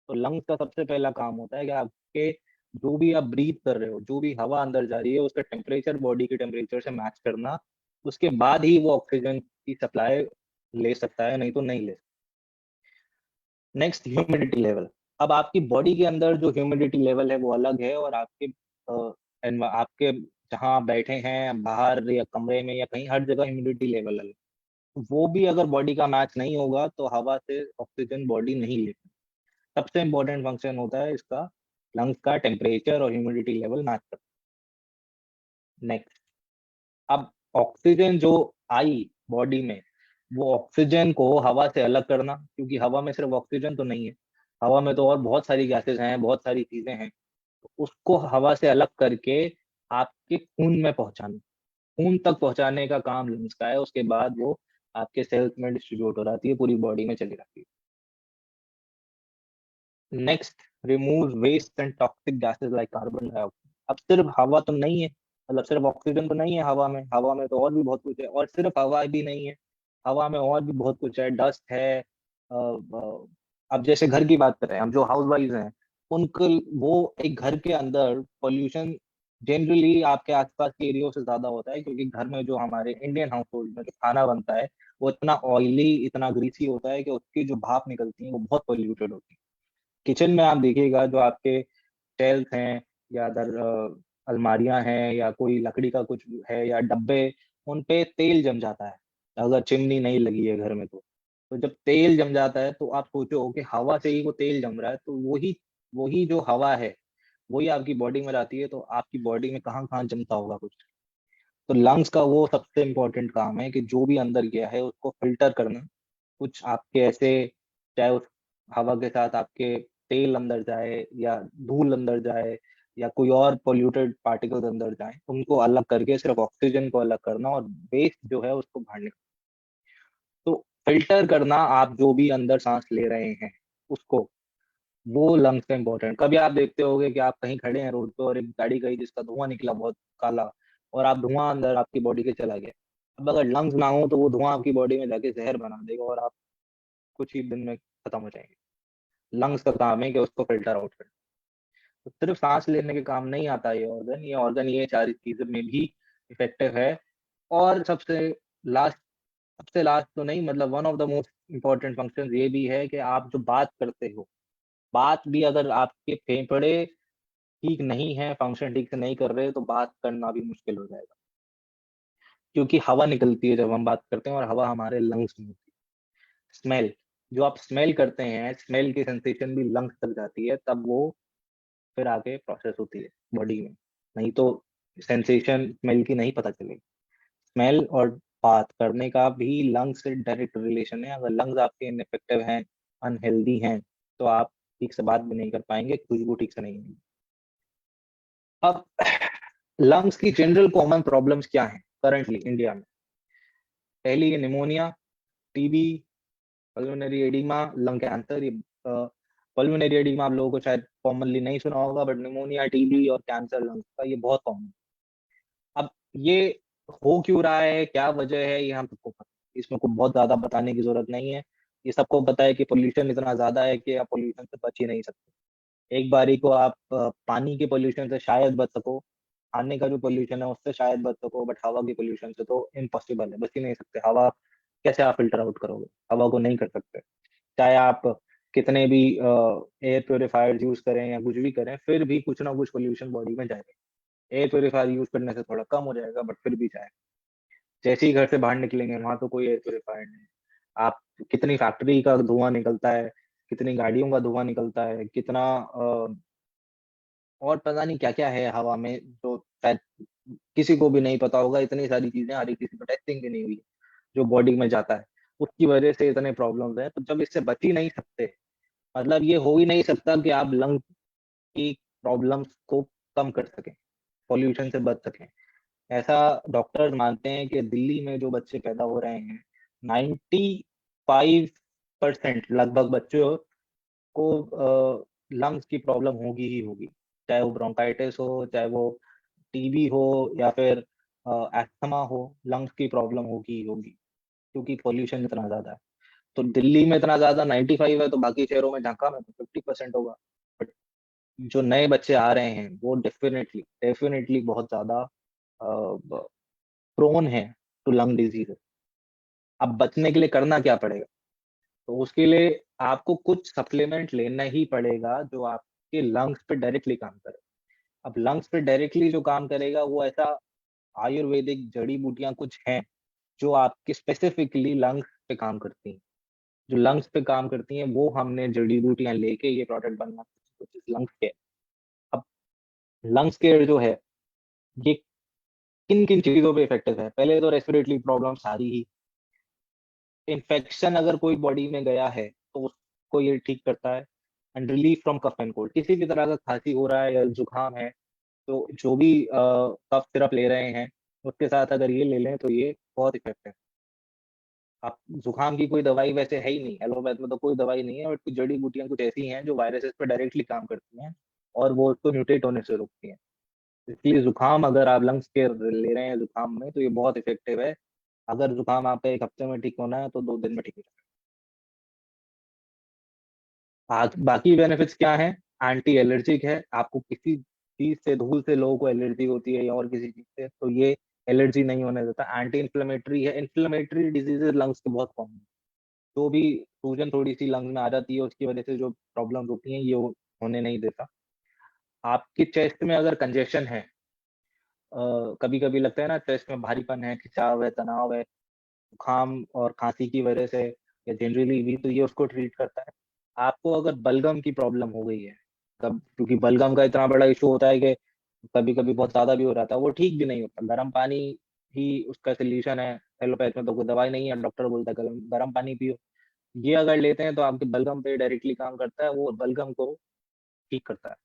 Speaker 2: तो लंग्स का सबसे पहला काम होता है कि आपके जो भी आप ब्रीथ कर रहे हो, जो भी हवा अंदर जा रही है, उसका टेम्परेचर बॉडी के टेम्परेचर से मैच करना। उसके बाद ही वो ऑक्सीजन की सप्लाई ले सकता है, नहीं तो नहीं ले। Next, humidity level. अब आपकी बॉडी के अंदर जो ह्यूमिडिटी लेवल है वो अलग है, और आपके आपके जहाँ आप बैठे हैं बाहर या कमरे में या कहीं, हर जगह ह्यूमिडिटी लेवल अलग। वो भी अगर बॉडी का मैच नहीं होगा तो हवा से ऑक्सीजन बॉडी नहीं लेती। सबसे इम्पोर्टेंट फंक्शन होता है इसका लंग्स का टेम्परेचर और ह्यूमिडिटी लेवल मैच करना। नेक्स्ट, अब ऑक्सीजन जो आई बॉडी में, वो ऑक्सीजन को हवा से अलग करना, क्योंकि हवा में सिर्फ ऑक्सीजन तो नहीं है, हवा में तो और बहुत सारी गैसेस हैं, बहुत सारी चीजें हैं। तो उसको हवा से अलग करके आपके खून में पहुंचाना, खून तक पहुंचाने का काम लंग्स का है। उसके बाद वो आपके सेल्स में डिस्ट्रीब्यूट हो जाती है, पूरी बॉडी में चली जाती है। Next, remove waste and toxic gases like carbon dioxide. अब सिर्फ हवा तो नहीं है, मतलब सिर्फ ऑक्सीजन तो नहीं है हवा में, हवा में तो और भी बहुत कुछ है, और सिर्फ हवा भी नहीं है, हवा में और भी बहुत कुछ है, डस्ट है। अब जैसे घर की बात करें, हम जो हाउस वाइफ हैं, उनको वो एक घर के अंदर पोल्यूशन जनरली आपके आसपास के एरिया से ज्यादा होता है, क्योंकि घर में जो हमारे इंडियन हाउस होल्ड में जो खाना बनता है वो इतना ऑयली, इतना ग्रीसी होता है कि उसकी जो भाप निकलती है वो बहुत पोल्यूटेड होती है। किचन में आप देखिएगा जो आपके शेल्फ हैं या अदर अलमारियां हैं या कोई लकड़ी का कुछ है या डब्बे, उन पे तेल जम जाता है, अगर चिमनी नहीं लगी है घर में तो जब तेल जम जाता है तो आप सोचो कि हवा से ही वो तेल जम रहा है, तो वही वही जो हवा है वही आपकी बॉडी में जाती है, तो आपकी बॉडी में कहाँ कहाँ जमता होगा कुछ। तो लंग्स का वो सबसे इम्पोर्टेंट काम है कि जो भी अंदर गया है उसको फिल्टर करना। कुछ आपके ऐसे, चाहे उस हवा के साथ आपके तेल अंदर जाए या धूल अंदर जाए या कोई और पोल्यूटेड पार्टिकल्स अंदर जाए, उनको अलग करके सिर्फ ऑक्सीजन को अलग करना और वेस्ट जो है उसको बाहर निकालना। तो फिल्टर करना, आप जो भी अंदर सांस ले रहे हैं उसको, वो लंग्स का इम्पोर्टेंट। कभी आप देखते होंगे कि आप कहीं खड़े हैं रोड पे और एक गाड़ी गई जिसका धुआं निकला बहुत काला, और आप धुआं अंदर आपकी बॉडी के चला गया। अब अगर लंग्स ना हो तो वो धुआं आपकी बॉडी में जाके जहर बना देगा और आप कुछ ही दिन में खत्म हो जाएंगे। लंग्स का काम है कि उसको फिल्टर आउट करें। तो सिर्फ सांस लेने के काम नहीं आता ये सारी चीजें में भी इफेक्टिव है। और सबसे लास्ट तो नहीं, मतलब one of the most important function ये भी है कि आप जो बात करते हो, बात भी अगर आपके फेफड़े ठीक नहीं है, फंक्शन ठीक से नहीं कर रहे, तो बात करना भी मुश्किल हो जाएगा। क्योंकि हवा निकलती है जब हम बात करते हैं और हवा हमारे लंग्स में होती है। स्मेल, जो आप स्मेल करते हैं, स्मेल की सेंसेशन भी लंग्स तक जाती है, तब वो फिर आगे प्रोसेस होती है बॉडी में। नहीं तो सेंसेशन स्मेल की नहीं पता चलेगी। स्मेल और बात करने का भी लंग्स से डायरेक्ट रिलेशन है। अगर लंग्स आपके इनफेक्टिव हैं, अनहेल्दी हैं, तो आप ठीक से बात भी नहीं कर पाएंगे, खुशबू ठीक से नहीं होगी। अब लंग्स की जनरल कॉमन प्रॉब्लम्स क्या हैं करंटली इंडिया में? पहली है pneumonia, TB, pulmonary oedema, lung cancer. ये पल्मोनरी एडिमा आप लोगों को शायद कॉमनली नहीं सुना होगा, बट निमोनिया, टीबी और कैंसर लंग्स का ये बहुत कॉमन। अब ये हो क्यों रहा है, क्या वजह है, ये हम सबको पता है, इसमें को बहुत ज्यादा बताने की जरूरत नहीं है। ये सबको पता है कि पोल्यूशन इतना ज्यादा है कि आप पोल्यूशन से बच ही नहीं सकते। एक बारी को आप पानी के पोल्यूशन से शायद बच सको, खाने का जो पोल्यूशन है उससे शायद बच सको, बट हवा के पोल्यूशन से तो इम्पॉसिबल है, बच ही नहीं सकते। हवा कैसे आप फिल्टर आउट करोगे? हवा को नहीं कर सकते। चाहे आप कितने भी एयर प्योरीफायर यूज करें या कुछ भी करें, फिर भी कुछ ना कुछ पोल्यूशन बॉडी में जाएगा। एयर प्योरीफायर यूज करने से थोड़ा कम हो जाएगा, बट फिर भी जाएगा। जैसे ही घर से बाहर निकलेंगे, वहां तो कोई एयर प्योरीफायर नहीं है। आप कितनी फैक्ट्री का धुआं निकलता है, कितनी गाड़ियों का धुआं निकलता है, कितना और पता नहीं क्या-क्या है हवा में, जो शायद किसी को भी नहीं पता होगा। इतनी सारी चीज़ें, हर एक किसी पे टेस्टिंग भी नहीं हुई है, जो बॉडी में जाता है। उसकी वजह से इतने प्रॉब्लम्स हैं, तो जब इससे बच ही नहीं सकते, मतलब ये हो ही नहीं सकता कि आप लंग की प्रॉब्लम्स को कम कर सकें, पॉल्यूशन से बच सकें। ऐसा डॉक्टर्स मानते हैं कि दिल्ली में जो बच्चे पैदा हो रहे हैं, 95% लगभग बच्चों को लंग्स की प्रॉब्लम होगी ही होगी। चाहे वो ब्रोंकाइटिस हो, चाहे वो टीबी हो या फिर अस्थमा हो, लंग्स की प्रॉब्लम होगी ही होगी, क्योंकि पॉल्यूशन इतना ज़्यादा है। तो दिल्ली में इतना ज़्यादा 95 है, तो बाकी शहरों में झाँका में तो 50% होगा। बट जो नए बच्चे आ रहे हैं, वो डेफ़िनेटली बहुत ज़्यादा ब प्रोन है टू लंग डिज़ीज़। अब बचने के लिए करना क्या पड़ेगा? तो उसके लिए आपको कुछ सप्लीमेंट लेना ही पड़ेगा, जो आपके लंग्स पे डायरेक्टली काम करे। अब लंग्स पे डायरेक्टली जो काम करेगा, वो ऐसा आयुर्वेदिक जड़ी-बूटियाँ कुछ हैं, जो आपके स्पेसिफिकली लंग्स पे काम करती हैं। जो लंग्स पे काम करती हैं, वो हमने जड़ी-बूटियाँ लेके ये प्रोडक्ट बनवा व्हिच इज़ लंग्स केयर। अब लंग्स केयर जो है, ये किन-किन चीज़ों पे इफेक्टिव है? पहले तो रेस्पिरेटरी प्रॉब्लम्स आ रही ही। इन्फेक्शन अगर कोई बॉडी में गया है, तो उसको ये ठीक करता है। And relief from cough and cold. किसी भी तरह का खाँसी हो रहा है या जुकाम है, तो जो भी कफ सिरप ले रहे हैं, उसके साथ अगर ये ले लें, तो ये बहुत इफेक्टिव है। आप जुकाम की कोई दवाई वैसे है ही नहीं, एलोपैथ में तो कोई दवाई नहीं है, बट कुछ जड़ी-बूटियाँ कुछ ऐसी हैं, जो वायरसेस पे डायरेक्टली काम करती हैं और वो उसको म्यूटेट होने से रोकती हैं। इसलिए जुकाम अगर आप लंग्स केयर ले रहे हैं जुकाम में, तो ये बहुत इफेक्टिव है। अगर जुकाम आपका 1 हफ्ते में ठीक होना है, तो 2 दिन में ठीक हो जाएगा। बाकी बेनिफिट्स क्या हैं? एंटी एलर्जिक है, आपको किसी चीज़ से, धूल से लोगों को एलर्जी होती है या और किसी चीज़ से, तो ये एलर्जी नहीं होने देता। एंटी इन्फ्लेमेटरी है, इन्फ्लेमेटरी डिसीज़ेज़ लंग्स के बहुत कॉमन हैं। जो भी सूजन थोड़ी-सी लंग्स में आ जाती है, उसकी वजह से जो प्रॉब्लम्स होती हैं, ये होने नहीं देता। आपकी चेस्ट में अगर कंजेशन है, कभी-कभी लगता है ना चेस्ट में भारीपन है, खिंचाव है, तनाव है, जुकाम और खाँसी की वजह से या जनरली भी, तो ये उसको ट्रीट करता है। आपको अगर बलगम की प्रॉब्लम हो गई है, कब क्योंकि बलगम का इतना बड़ा इश्यू होता है कि कभी-कभी बहुत ज़्यादा भी हो जाता है, वो ठीक भी नहीं होता। गर्म पानी ही उसका सॉल्यूशन है। एलोपैथ में तो कोई दवाई नहीं है, डॉक्टर बोलता है गरम गरम पानी पियो। ये अगर लेते हैं तो आपके बलगम पे डायरेक्टली काम करता है, वो बलगम को ठीक करता है।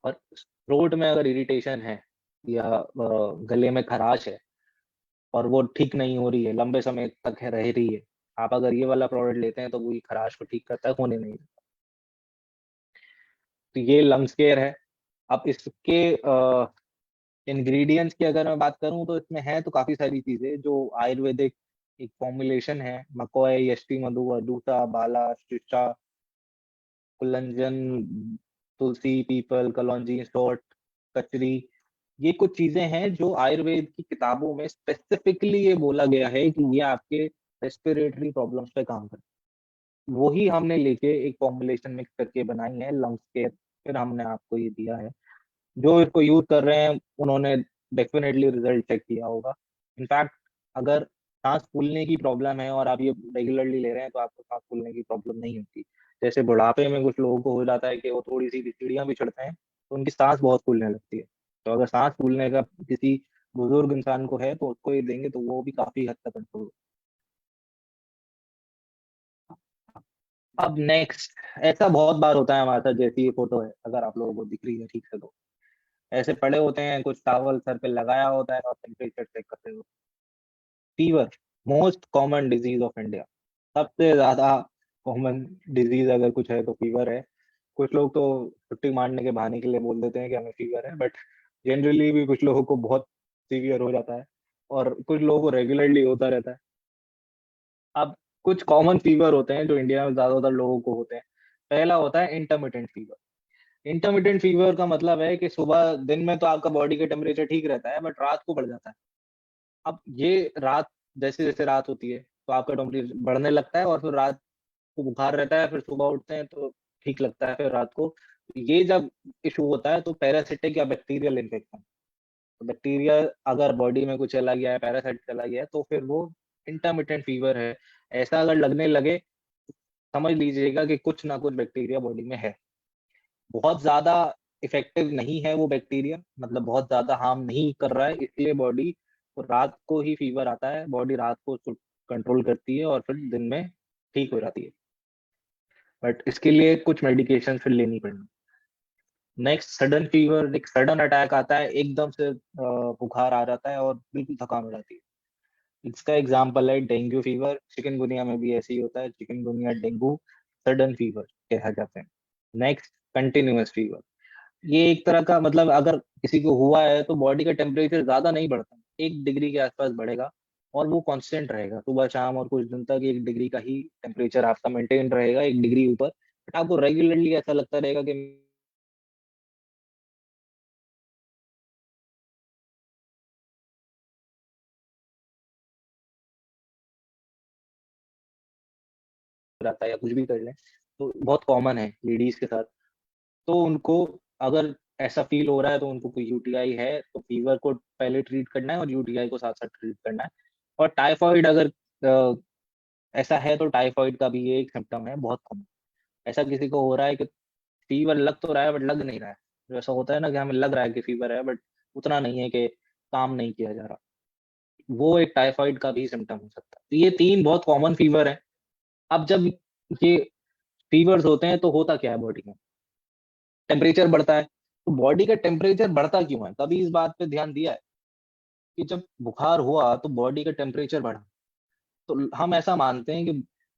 Speaker 2: और थ्रोट में अगर इरिटेशन है या गले में खराश है और वो ठीक नहीं हो रही है, लंबे समय तक है रह रही है, आप अगर ये वाला प्रोडक्ट लेते हैं तो वो ये खराश को ठीक करता है, होने नहीं देता। तो ये लंग्स केयर है। अब इसके इंग्रीडिएंट्स की अगर मैं बात करूँ, तो इसमें है तो काफ़ी सारी चीज़ें जो आयुर्वेदिक एक फॉर्मुलेशन है। मकोय, यष्टि मधु, अडूसा, बाला, शिक्षा, कुलंजन, तुलसी, पीपल, कलौंजी, सौंठ, कचरी, ये कुछ चीज़ें हैं जो आयुर्वेद की किताबों में स्पेसिफिकली ये बोला गया है कि ये आपके रेस्पिरेटरी प्रॉब्लम्स पे काम करते हैं। वो ही हमने लेके एक फॉर्मुलेशन मिक्स करके बनाई है लंग्स केयर, फिर हमने आपको ये दिया है। जो इसको यूज़ कर रहे हैं, उन्होंने डेफ़िनेटली रिज़ल्ट चेक किया होगा। इनफैक्ट अगर साँस फूलने की प्रॉब्लम है और आप ये रेगुलरली ले रहे हैं, तो आपको साँस फूलने की प्रॉब्लम नहीं होती। जैसे बुढ़ापे में कुछ लोगों को हो जाता है कि वो थोड़ी-सी भी सीढ़ियाँ भी चढ़ते हैं, तो उनकी साँस बहुत फूलने लगती है। तो अगर साँस फूलने का किसी बुज़ुर्ग इंसान को है, तो उसको ये देंगे, तो वो भी काफ़ी हद तक कंट्रोल। अब नेक्स्ट, ऐसा बहुत बार होता है हमारे साथ, जैसी ये फ़ोटो है, अगर आप लोगों को दिख रही है ठीक से तो। ऐसे पड़े होते हैं, कुछ टॉवल सर पे लगाया होता है और टेम्परेचर चेक कर रहे हो। Fever, most common disease of India. सबसे ज़्यादा कॉमन डिज़ीज़ अगर कुछ है तो फीवर है। कुछ लोग तो छुट्टी मारने के बहाने के लिए बोल देते हैं कि हमें फीवर है, बट जनरली भी कुछ लोगों को बहुत सीवियर हो जाता है और कुछ लोगों को रेगुलरली होता रहता है। अब कुछ कॉमन फीवर होते हैं जो इंडिया में ज़्यादातर लोगों को होते हैं। पहला होता है इंटरमिटेंट फीवर। इंटरमिटेंट फीवर का मतलब है कि सुबह दिन में तो आपका बॉडी का टेम्परेचर ठीक रहता है, बट रात को बढ़ जाता है। अब ये रात, जैसे-जैसे रात होती है, तो आपका टेम्परेचर बढ़ने लगता है और फिर रात को बुखार रहता है, फिर सुबह उठते हैं तो ठीक लगता है, फिर रात को ये जब इशू होता है तो पैरासिटिक या बैक्टीरियल इन्फेक्शन, तो बैक्टीरिया अगर बॉडी में कुछ चला गया है, पैरासाइट चला गया है, तो फिर वो इंटरमिटेंट फीवर है। ऐसा अगर लगने लगे, समझ लीजिएगा कि कुछ ना कुछ बैक्टीरिया बॉडी में है। बहुत ज़्यादा इफ़ेक्टिव नहीं है वो बैक्टीरिया, मतलब बहुत ज़्यादा हार्म नहीं कर रहा है, इसलिए बॉडी को रात को ही फीवर आता है, बॉडी रात को उसको कंट्रोल करती है और फिर दिन में ठीक हो जाती है। बट इसके लिए कुछ मेडिकेशन फिर लेनी पड़ेगी। नेक्स्ट सडन फीवर, एक सडन अटैक आता है, एकदम से बुखार आ जाता है और बिल्कुल थकान हो जाती है। इसका एग्जाम्पल है डेंगू फीवर, चिकनगुनिया में भी ऐसे ही होता है, चिकनगुनिया, डेंगू, सडन फीवर कहा जाते हैं। नेक्स्ट कंटिन्यूअस फीवर, ये एक तरह का मतलब अगर किसी को हुआ है तो बॉडी का टेम्परेचर ज्यादा नहीं बढ़ता, 1 डिग्री के आसपास बढ़ेगा और वो कांस्टेंट रहेगा सुबह शाम, और कुछ दिन तक 1 डिग्री का ही टेम्परेचर आपका मेंटेन रहेगा, 1 डिग्री ऊपर। बट आपको रेगुलरली ऐसा लगता रहेगा कि रहता है या कुछ भी कर लें, तो बहुत कॉमन है लेडीज के साथ। तो उनको अगर ऐसा फील हो रहा है तो उनको कोई यूटीआई है तो फीवर को पहले ट्रीट करना है और यूटीआई को साथ साथ ट्रीट करना है। और टाइफाइड अगर अ, ऐसा है तो टाइफाइड का भी ये एक सिम्टम है, बहुत कॉमन। ऐसा किसी को हो रहा है कि फीवर लग तो रहा है बट लग नहीं रहा है, जो ऐसा होता है ना कि हमें लग रहा है कि फीवर है बट उतना नहीं है कि काम नहीं किया जा रहा, वो एक टाइफाइड का भी सिम्टम हो सकता है। तो ये 3 बहुत कॉमन फीवर है। अब जब ये फीवर्स होते हैं तो होता क्या है बॉडी में? टेम्परेचर बढ़ता है। तो बॉडी का टेम्परेचर बढ़ता क्यों है? कभी इस बात पे ध्यान दिया है कि जब बुखार हुआ तो बॉडी का टेम्परेचर बढ़ा? तो हम ऐसा मानते हैं कि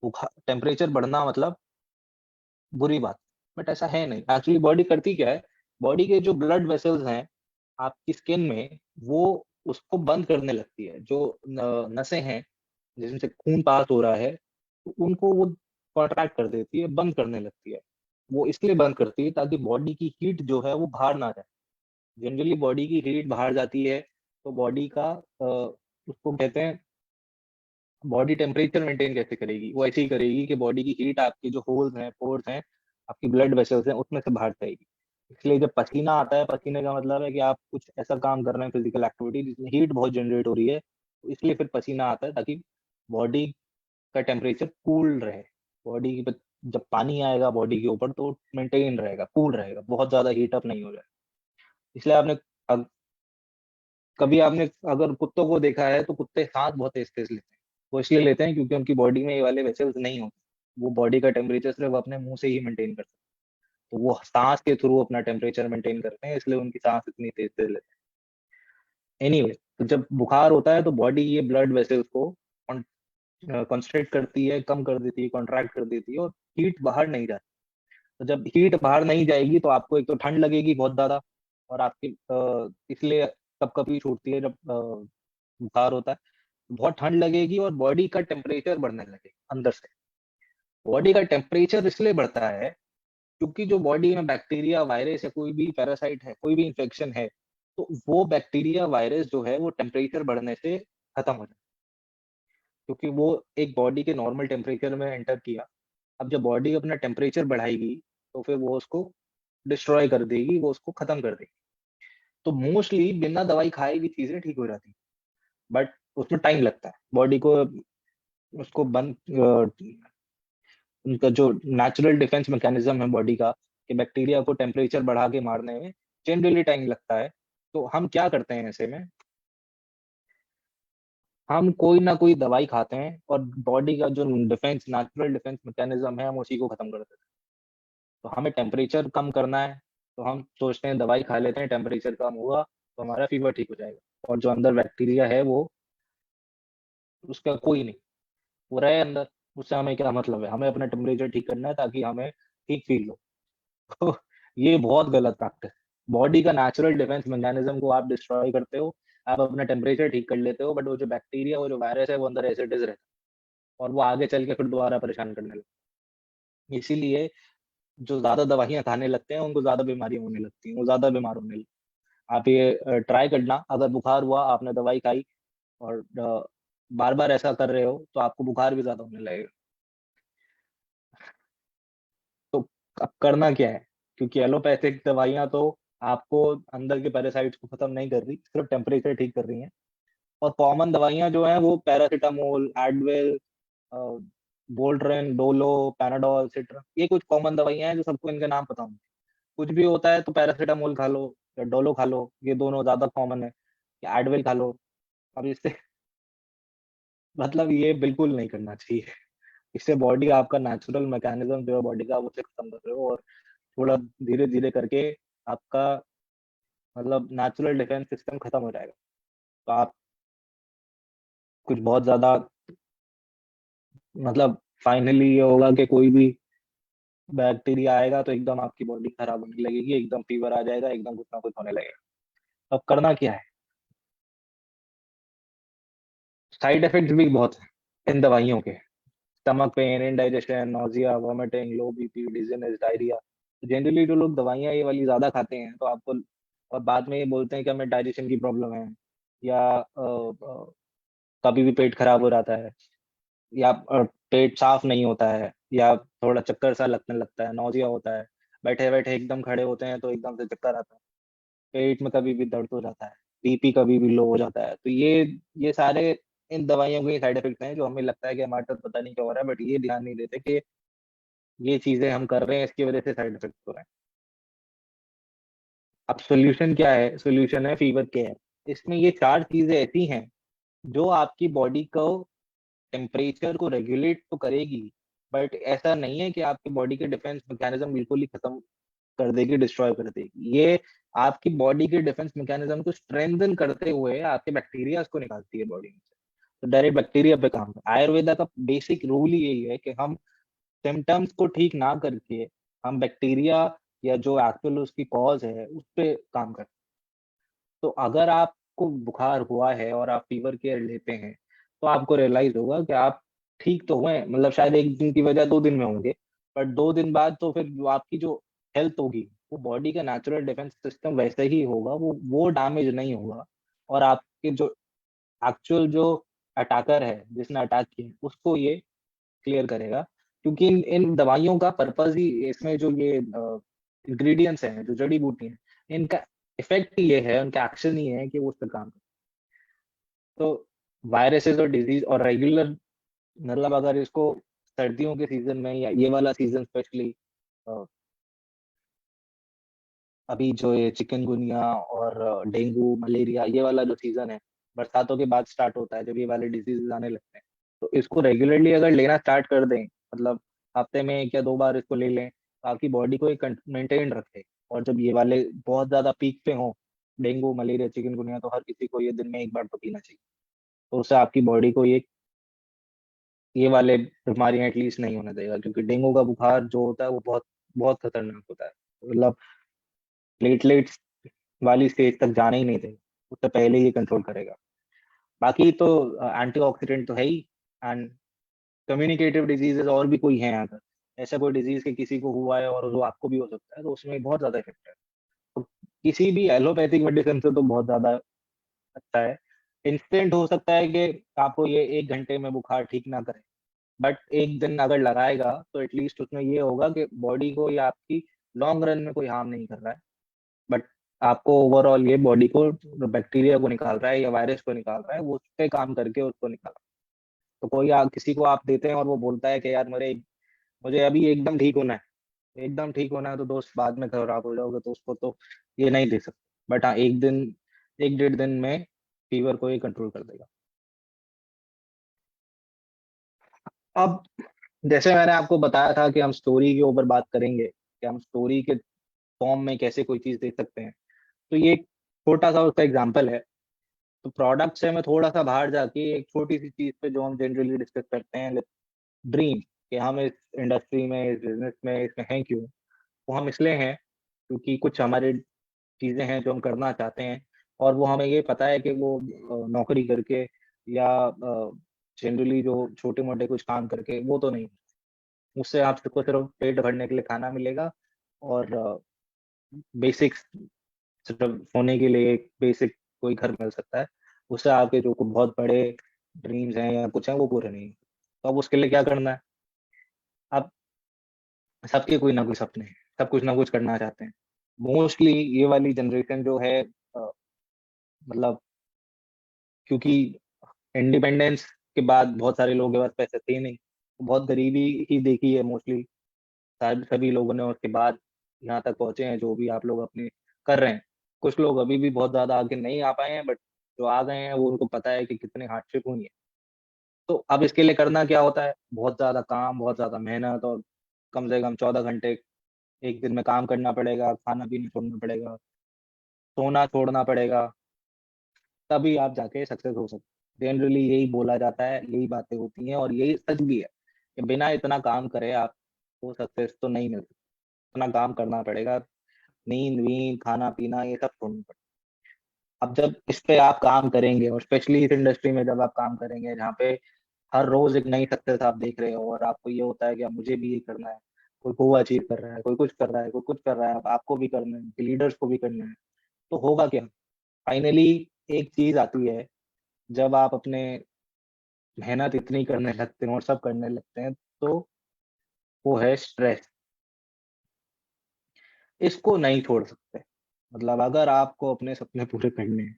Speaker 2: बुखार टेम्परेचर बढ़ना मतलब बुरी बात, बट ऐसा है नहीं। एक्चुअली बॉडी करती क्या है, बॉडी के जो ब्लड वेसल्स हैं आपकी स्किन में, वो उसको बंद करने लगती है। जो नसें हैं जिसमें से खून पास हो रहा है, तो उनको वो कॉन्ट्रैक्ट कर देती है, बंद करने लगती है। वो इसलिए बंद करती है ताकि बॉडी की हीट जो है वो बाहर ना जाए। जनरली बॉडी की हीट बाहर जाती है तो बॉडी का उसको कहते हैं, बॉडी टेम्परेचर मेंटेन कैसे करेगी? वो ऐसे ही करेगी कि बॉडी की हीट आपके जो होल्स हैं, पोर्स हैं, आपकी ब्लड वेसल्स हैं, उसमें से बाहर जाएगी। इसलिए जब पसीना आता है, पसीने का मतलब है कि आप कुछ ऐसा काम कर रहे हैं, फिजिकल एक्टिविटी जिसमें हीट बहुत जनरेट हो रही है, तो इसलिए फिर पसीना आता है ताकि बॉडी का टेम्परेचर कूल रहे। बॉडी की जब पानी आएगा बॉडी के ऊपर तो मेंटेन रहेगा, कूल रहेगा, बहुत ज्यादा हीट अप नहीं हो जाए। इसलिए आपने कभी आपने अगर कुत्तों को देखा है तो कुत्ते सांस बहुत तेज तेज लेते हैं। वो इसलिए लेते हैं क्योंकि उनकी बॉडी में ये वाले वेसल्स नहीं होते, वो बॉडी का टेम्परेचर सिर्फ अपने मुंह से ही मेंटेन करते हैं, तो वो सांस के थ्रू अपना टेम्परेचर मेंटेन करते हैं, इसलिए उनकी सांस इतनी तेज तेज लेते हैं। एनीवे, तो जब बुखार होता है तो बॉडी ये ब्लड वेसल्स को कंस्ट्रिक्ट करती है, कम कर देती है, कॉन्ट्रैक्ट कर देती है और हीट बाहर नहीं जाती। तो जब हीट बाहर नहीं जाएगी तो आपको एक तो ठंड लगेगी बहुत ज्यादा, और आपकी इसलिए कपकपी छूटती है जब बुखार होता है। बहुत ठंड लगेगी और बॉडी का टेम्परेचर बढ़ने लगेगा अंदर से। बॉडी का टेम्परेचर इसलिए बढ़ता है क्योंकि जो बॉडी में बैक्टीरिया, वायरस या कोई भी पैरासाइट है, कोई भी इंफेक्शन है, तो वो बैक्टीरिया, वायरस जो है वो टेम्परेचर बढ़ने से खत्म हो जाता है, क्योंकि वो एक बॉडी के नॉर्मल टेम्परेचर में एंटर किया। अब जब बॉडी अपना टेम्परेचर बढ़ाएगी तो फिर वो उसको डिस्ट्रॉय कर देगी, वो उसको खत्म कर देगी। तो मोस्टली बिना दवाई खाए भी चीजें ठीक हो जाती हैं, बट उसमें टाइम लगता है बॉडी को उसको बंद उनका जो नेचुरल डिफेंस मैकेनिज्म है बॉडी का, कि बैक्टीरिया को टेम्परेचर बढ़ा के मारने में जनरली टाइम लगता है। तो हम क्या करते हैं ऐसे में, हम कोई ना कोई दवाई खाते हैं और बॉडी का जो डिफेंस, नेचुरल डिफेंस मैकेनिज्म है, हम उसी को खत्म कर देते हैं। तो हमें टेम्परेचर कम करना है तो हम सोचते हैं दवाई खा लेते हैं, टेम्परेचर कम होगा तो हमारा फीवर ठीक हो जाएगा, और जो अंदर बैक्टीरिया है वो उसका कोई नहीं, वो रहे अंदर, उससे हमें क्या मतलब है? हमें अपना टेम्परेचर ठीक करना है ताकि हमें ठीक फील हो। तो ये बहुत गलत प्रैक्टिस। बॉडी का नेचुरल डिफेंस मैकेनिज्म को आप डिस्ट्रॉय करते हो, आप अपना टेम्परेचर ठीक कर लेते हो, बट वो जो बैक्टीरिया, वो जो वायरस है, वो अंदर एज इट इज रहता है और वो आगे चल के फिर दोबारा परेशान करने लगता है। इसीलिए जो ज़्यादा दवाइयाँ खाने लगते हैं, उनको ज़्यादा बीमारियाँ होने लगती हैं, वो ज़्यादा बीमार होने लगते हैं। आप ये ट्राई करना, अगर बुखार हुआ, आपने दवाई खाई और बार बार ऐसा कर रहे हो तो आपको बुखार भी ज्यादा होने लगेगा। तो अब करना क्या है, क्योंकि एलोपैथिक दवाइयां तो आपको अंदर के पैरासाइट्स को खत्म नहीं कर रही, सिर्फ टेम्परेचर ठीक कर रही हैं। और कॉमन दवाइयां जो हैं वो पैरासीटामोल, एडविल, वोल्ट्रेन, डोलो, पैनाडोल, सिट्रा, ये कुछ कॉमन दवाइयां हैं जो सबको इनके नाम पता होंगे। कुछ भी होता है तो पैरासीटामोल खा लो या डोलो खा लो, ये दोनों ज्यादा कॉमन है, या एडविल खा लो। अब इससे मतलब ये बिल्कुल नहीं करना चाहिए। इससे बॉडी आपका नेचुरल मैकेनिज्म जो है बॉडी का, वो उसे खत्म कर रहे हो, और थोड़ा धीरे धीरे करके आपका मतलब नेचुरल डिफेंस सिस्टम खत्म हो जाएगा। तो आप कुछ बहुत ज्यादा मतलब फाइनली ये होगा कि कोई भी बैक्टीरिया आएगा तो एकदम आपकी बॉडी खराब होने लगेगी, एकदम फीवर आ जाएगा, एकदम कुछ ना कुछ होने लगेगा। अब करना क्या है? साइड इफेक्ट्स भी बहुत हैं इन दवाइयों के। Stomach pain, indigestion, nausea, vomiting, लो बीपी, डिजीनेस, डायरिया। जनरली जो लोग दवाइयाँ ये वाली ज्यादा खाते हैं तो आपको, और बाद में ये बोलते हैं कि हमें डाइजेशन की प्रॉब्लम है, या कभी भी पेट खराब हो जाता है, या पेट साफ नहीं होता है, या थोड़ा चक्कर सा लगने लगता है, नौजिया होता है, बैठे बैठे एकदम खड़े होते हैं तो एकदम से चक्कर आता है, पेट में कभी भी दर्द हो जाता है, बीपी कभी भी लो हो जाता है। तो ये सारे इन दवाइयों के साइड इफेक्ट हैं जो हमें लगता है कि हमारे साथ पता नहीं क्या हो रहा है, बट ये ध्यान नहीं देते कि ये चीजें हम कर रहे हैं इसकी वजह से साइड इफेक्ट हो रहे हैं। अब सोल्यूशन क्या है? सोल्यूशन है फीवर केयर। इसमें ये चार चीजें ऐसी हैं जो आपकी बॉडी को टेम्परेचर को रेगुलेट तो करेगी, बट ऐसा नहीं है कि आपकी बॉडी के डिफेंस मैकेनिज्म बिल्कुल ही खत्म कर देगी, डिस्ट्रॉय कर देगी। ये आपकी बॉडी के डिफेंस मैकेनिज्म को स्ट्रेंथन करते हुए आपके बैक्टीरिया को निकालती है बॉडी में से। तो डायरेक्ट बैक्टीरिया पे काम कर, आयुर्वेदा का बेसिक रूल ही यही है कि हम सिम्टम्स को ठीक ना करके हम बैक्टीरिया या जो एक्चुअल उसकी कॉज है उस पे काम करते हैं। तो अगर आपको बुखार हुआ है और आप फीवर केयर लेते हैं तो आपको रियलाइज होगा कि आप ठीक तो हुए, मतलब शायद एक दिन की वजह 2 दिन में होंगे, बट 2 दिन बाद तो फिर जो आपकी जो हेल्थ होगी वो बॉडी का नेचुरल डिफेंस सिस्टम वैसे ही होगा, वो डैमेज नहीं होगा। और आपके जो एक्चुअल जो अटैकर है जिसने अटैक किया उसको ये क्लियर करेगा। क्योंकि इन दवाइयों का पर्पज ही, इसमें जो ये इंग्रेडिएंट्स हैं, जो जड़ी बूटी हैं, इनका इफेक्ट ये है, उनका एक्शन ही है कि वो उस पर काम करे। तो वायरसेस और डिजीज और रेगुलर, मतलब अगर इसको सर्दियों के सीजन में या ये वाला सीजन स्पेशली, अभी जो ये चिकनगुनिया और डेंगू, मलेरिया, ये वाला जो सीजन है बरसातों के बाद स्टार्ट होता है जब ये वाले डिजीज आने लगते हैं, तो इसको रेगुलरली अगर लेना स्टार्ट कर दें, मतलब हफ्ते में 1 या 2 बार इसको ले लें, तो आपकी बॉडी को एक मेंटेन रखे। और जब ये वाले बहुत ज्यादा पीक पे हों, डेंगू, मलेरिया, चिकनगुनिया, तो हर किसी को ये दिन में 1 बार तो पीना चाहिए। तो उससे आपकी बॉडी को ये वाले बीमारियां एटलीस्ट नहीं होने देगा, क्योंकि डेंगू का बुखार जो होता है वो बहुत बहुत खतरनाक होता है। मतलब प्लेटलेट्स वाली स्टेज तक जाने ही नहीं देगा, उससे पहले ये कंट्रोल करेगा। बाकी तो एंटीऑक्सीडेंट तो है ही। एंड कम्युनिकेटिव डिजीजेस और भी कोई हैं, अगर ऐसा कोई डिजीज के किसी को हुआ है और जो आपको भी हो सकता है, तो उसमें बहुत ज्यादा इफेक्ट है। तो किसी भी एलोपैथिक मेडिसिन से तो बहुत ज्यादा अच्छा है। इंस्टेंट हो सकता है कि आपको ये 1 घंटे में बुखार ठीक ना करे, बट एक दिन अगर लगाएगा तो एटलीस्ट उसमें ये होगा कि बॉडी को या आपकी लॉन्ग रन में कोई हार्म नहीं कर रहा है, बट आपको ओवरऑल ये बॉडी को बैक्टीरिया को निकाल रहा है या वायरस को निकाल रहा है, वो उस पे काम करके उसको निकाल रहा है। तो किसी को आप देते हैं और वो बोलता है कि यार मेरे मुझे अभी एकदम ठीक होना है, एकदम ठीक होना है, तो दोस्त बाद में खराब हो जाओगे, तो उसको तो ये नहीं दे सकते। बट हाँ, 1 दिन, 1 डेढ़ दिन में फीवर को ये कंट्रोल कर देगा। अब जैसे मैंने आपको बताया था कि हम स्टोरी के ऊपर बात करेंगे कि हम स्टोरी के फॉर्म में कैसे कोई चीज देख सकते हैं, तो ये एक छोटा सा उसका एग्जाम्पल है। तो प्रोडक्ट से मैं थोड़ा सा बाहर जाके एक छोटी सी चीज पे जो हम जनरली डिस्कस करते हैं, ड्रीम, कि हम इस इंडस्ट्री में, इस बिजनेस में, इसमें हैं क्यों? वो हम इसलिए हैं क्योंकि कुछ हमारे चीजें हैं जो हम करना चाहते हैं, और वो हमें ये पता है कि वो नौकरी करके या जनरली जो छोटे मोटे कुछ काम करके वो तो नहीं। उससे आपको सिर्फ पेट भरने के लिए खाना मिलेगा, और बेसिक सिर्फ होने के लिए एक बेसिक कोई घर मिल सकता है। उससे आपके जो बहुत बड़े ड्रीम्स हैं या कुछ है वो पूरे नहीं, तो अब उसके लिए क्या करना है? अब सबके कोई ना कोई सपने हैं, सब कुछ ना कुछ करना चाहते हैं। मोस्टली ये वाली जनरेशन जो है मतलब क्योंकि इंडिपेंडेंस के बाद बहुत सारे लोगों के पास पैसे थे नहीं, तो बहुत गरीबी ही देखी है मोस्टली शायद सभी लोगों ने, उसके बाद यहाँ तक पहुँचे हैं जो भी आप लोग अपने कर रहे हैं। कुछ लोग अभी भी बहुत ज़्यादा आगे नहीं आ पाए हैं, बट जो आ गए हैं वो उनको पता है कि कितनी हार्डशिप हुई है। तो अब इसके लिए करना क्या होता है? बहुत ज़्यादा काम, बहुत ज़्यादा मेहनत और कम से कम 14 घंटे एक दिन में काम करना पड़ेगा, खाना-पीना छोड़ना पड़ेगा, सोना छोड़ना पड़ेगा, तभी आप जाके सक्सेस हो सकते हैं। जनरली यही बोला जाता है, यही बातें होती हैं और यही सच भी है, कि बिना इतना काम करे आपको सक्सेस तो नहीं मिल सकती। इतना काम करना पड़ेगा, नींद-वींद, खाना-पीना ये सब छोड़ना पड़ेगा। अब जब इस पे आप काम करेंगे और स्पेशली इस इंडस्ट्री में जब आप काम करेंगे, जहाँ पे हर रोज़ एक नई सक्सेस आप देख रहे हो और आपको ये होता है कि अब मुझे भी ये करना है। कोई वो अचीव कर रहा है, कोई कुछ कर रहा है, कोई कुछ कर रहा है, अब आपको भी करना है, लीडर्स को भी करना है, तो होगा क्या? फाइनली एक चीज़ आती है, जब आप अपने मेहनत इतनी करने लगते हैं और सब करने लगते हैं, तो वो है स्ट्रेस। इसको नहीं छोड़ सकते। मतलब अगर आपको अपने सपने पूरे करने हैं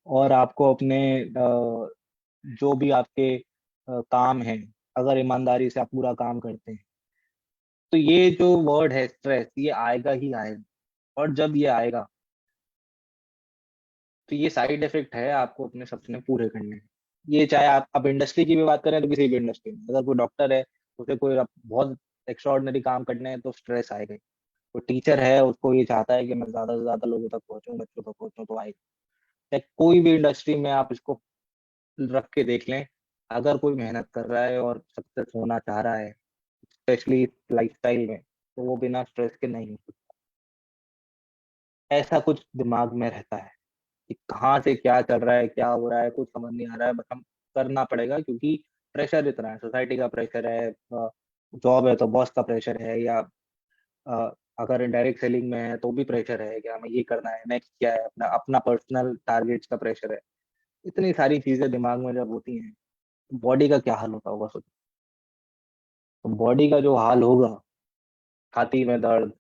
Speaker 2: और आपको अपने जो भी आपके काम हैं, अगर ईमानदारी से आप पूरा काम करते हैं, तो ये जो वर्ड है स्ट्रेस, ये आएगा ही आएगा और जब ये आएगा, तो ये साइड इफ़ेक्ट है आपको अपने सपने पूरे करने के। ये चाहे आप अब इंडस्ट्री की भी बात करें तो किसी भी इंडस्ट्री में, अगर कोई डॉक्टर है, उसे कोई अब बहुत एक्स्ट्राऑर्डिनरी काम करने हैं तो स्ट्रेस आएगा ही। कोई टीचर है, उसको ये चाहता है कि मैं ज़्यादा से ज़्यादा लोगों तक पहुँचूँ, बच्चों तक पहुँचूँ तो आएगा। चाहे कोई भी इंडस्ट्री में आप इसको रख के देख लें, अगर कोई मेहनत कर रहा है और सक्सेस होना चाह रहा है, स्पेशली लाइफ़स्टाइल में, तो वो बिना स्ट्रेस के नहीं हो सकता। ऐसा कुछ दिमाग में रहता है कि कहाँ से क्या चल रहा है, क्या हो रहा है, कुछ समझ नहीं आ रहा है, बस हम करना पड़ेगा क्योंकि प्रेशर इतना है, सोसाइटी का प्रेशर है, जॉब है तो बॉस का प्रेशर है या अगर डायरेक्ट सेलिंग में है तो भी प्रेशर है कि हमें ये करना है, नेक्स्ट क्या है, अपना अपना पर्सनल टारगेट्स का प्रेशर है। इतनी सारी चीज़ें दिमाग में जब होती हैं, बॉडी का क्या हाल होता होगा सोचो। तो बॉडी का जो हाल होगा, छाती में दर्द,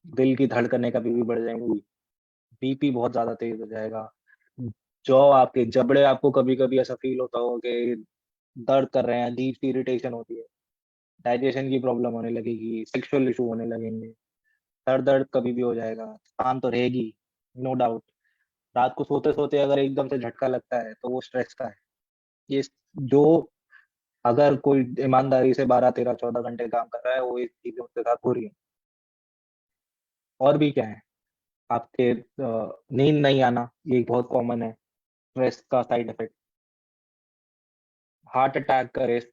Speaker 2: दिल की धड़कनें कभी-भी बढ़ जाएँगी, बीपी बहुत ज़्यादा तेज़ हो जाएगा, जॉ आपके जबड़े आपको कभी-कभी ऐसा फ़ील होता होगा कि दर्द कर रहे हैं, अजीब सी इरिटेशन होती है, डाइजेशन की प्रॉब्लम होने लगेगी, सेक्सुअल इश्यू होने लगेंगे, सर दर्द कभी भी हो जाएगा, थकान तो रहेगी, नो डाउट। रात को सोते-सोते अगर एकदम से झटका लगता है, तो वो स्ट्रेस का है। ये स जो अगर कोई ईमानदारी से 12, 13, 14 घंटे काम कर रहा है, वो ये चीज़ें उसके साथ हो रही हैं। और भी क्या है, आपके नींद नहीं आना, ये एक बहुत कॉमन है, स्ट्रेस का साइड इफ़ेक्ट। हार्ट अटैक का रिस्क,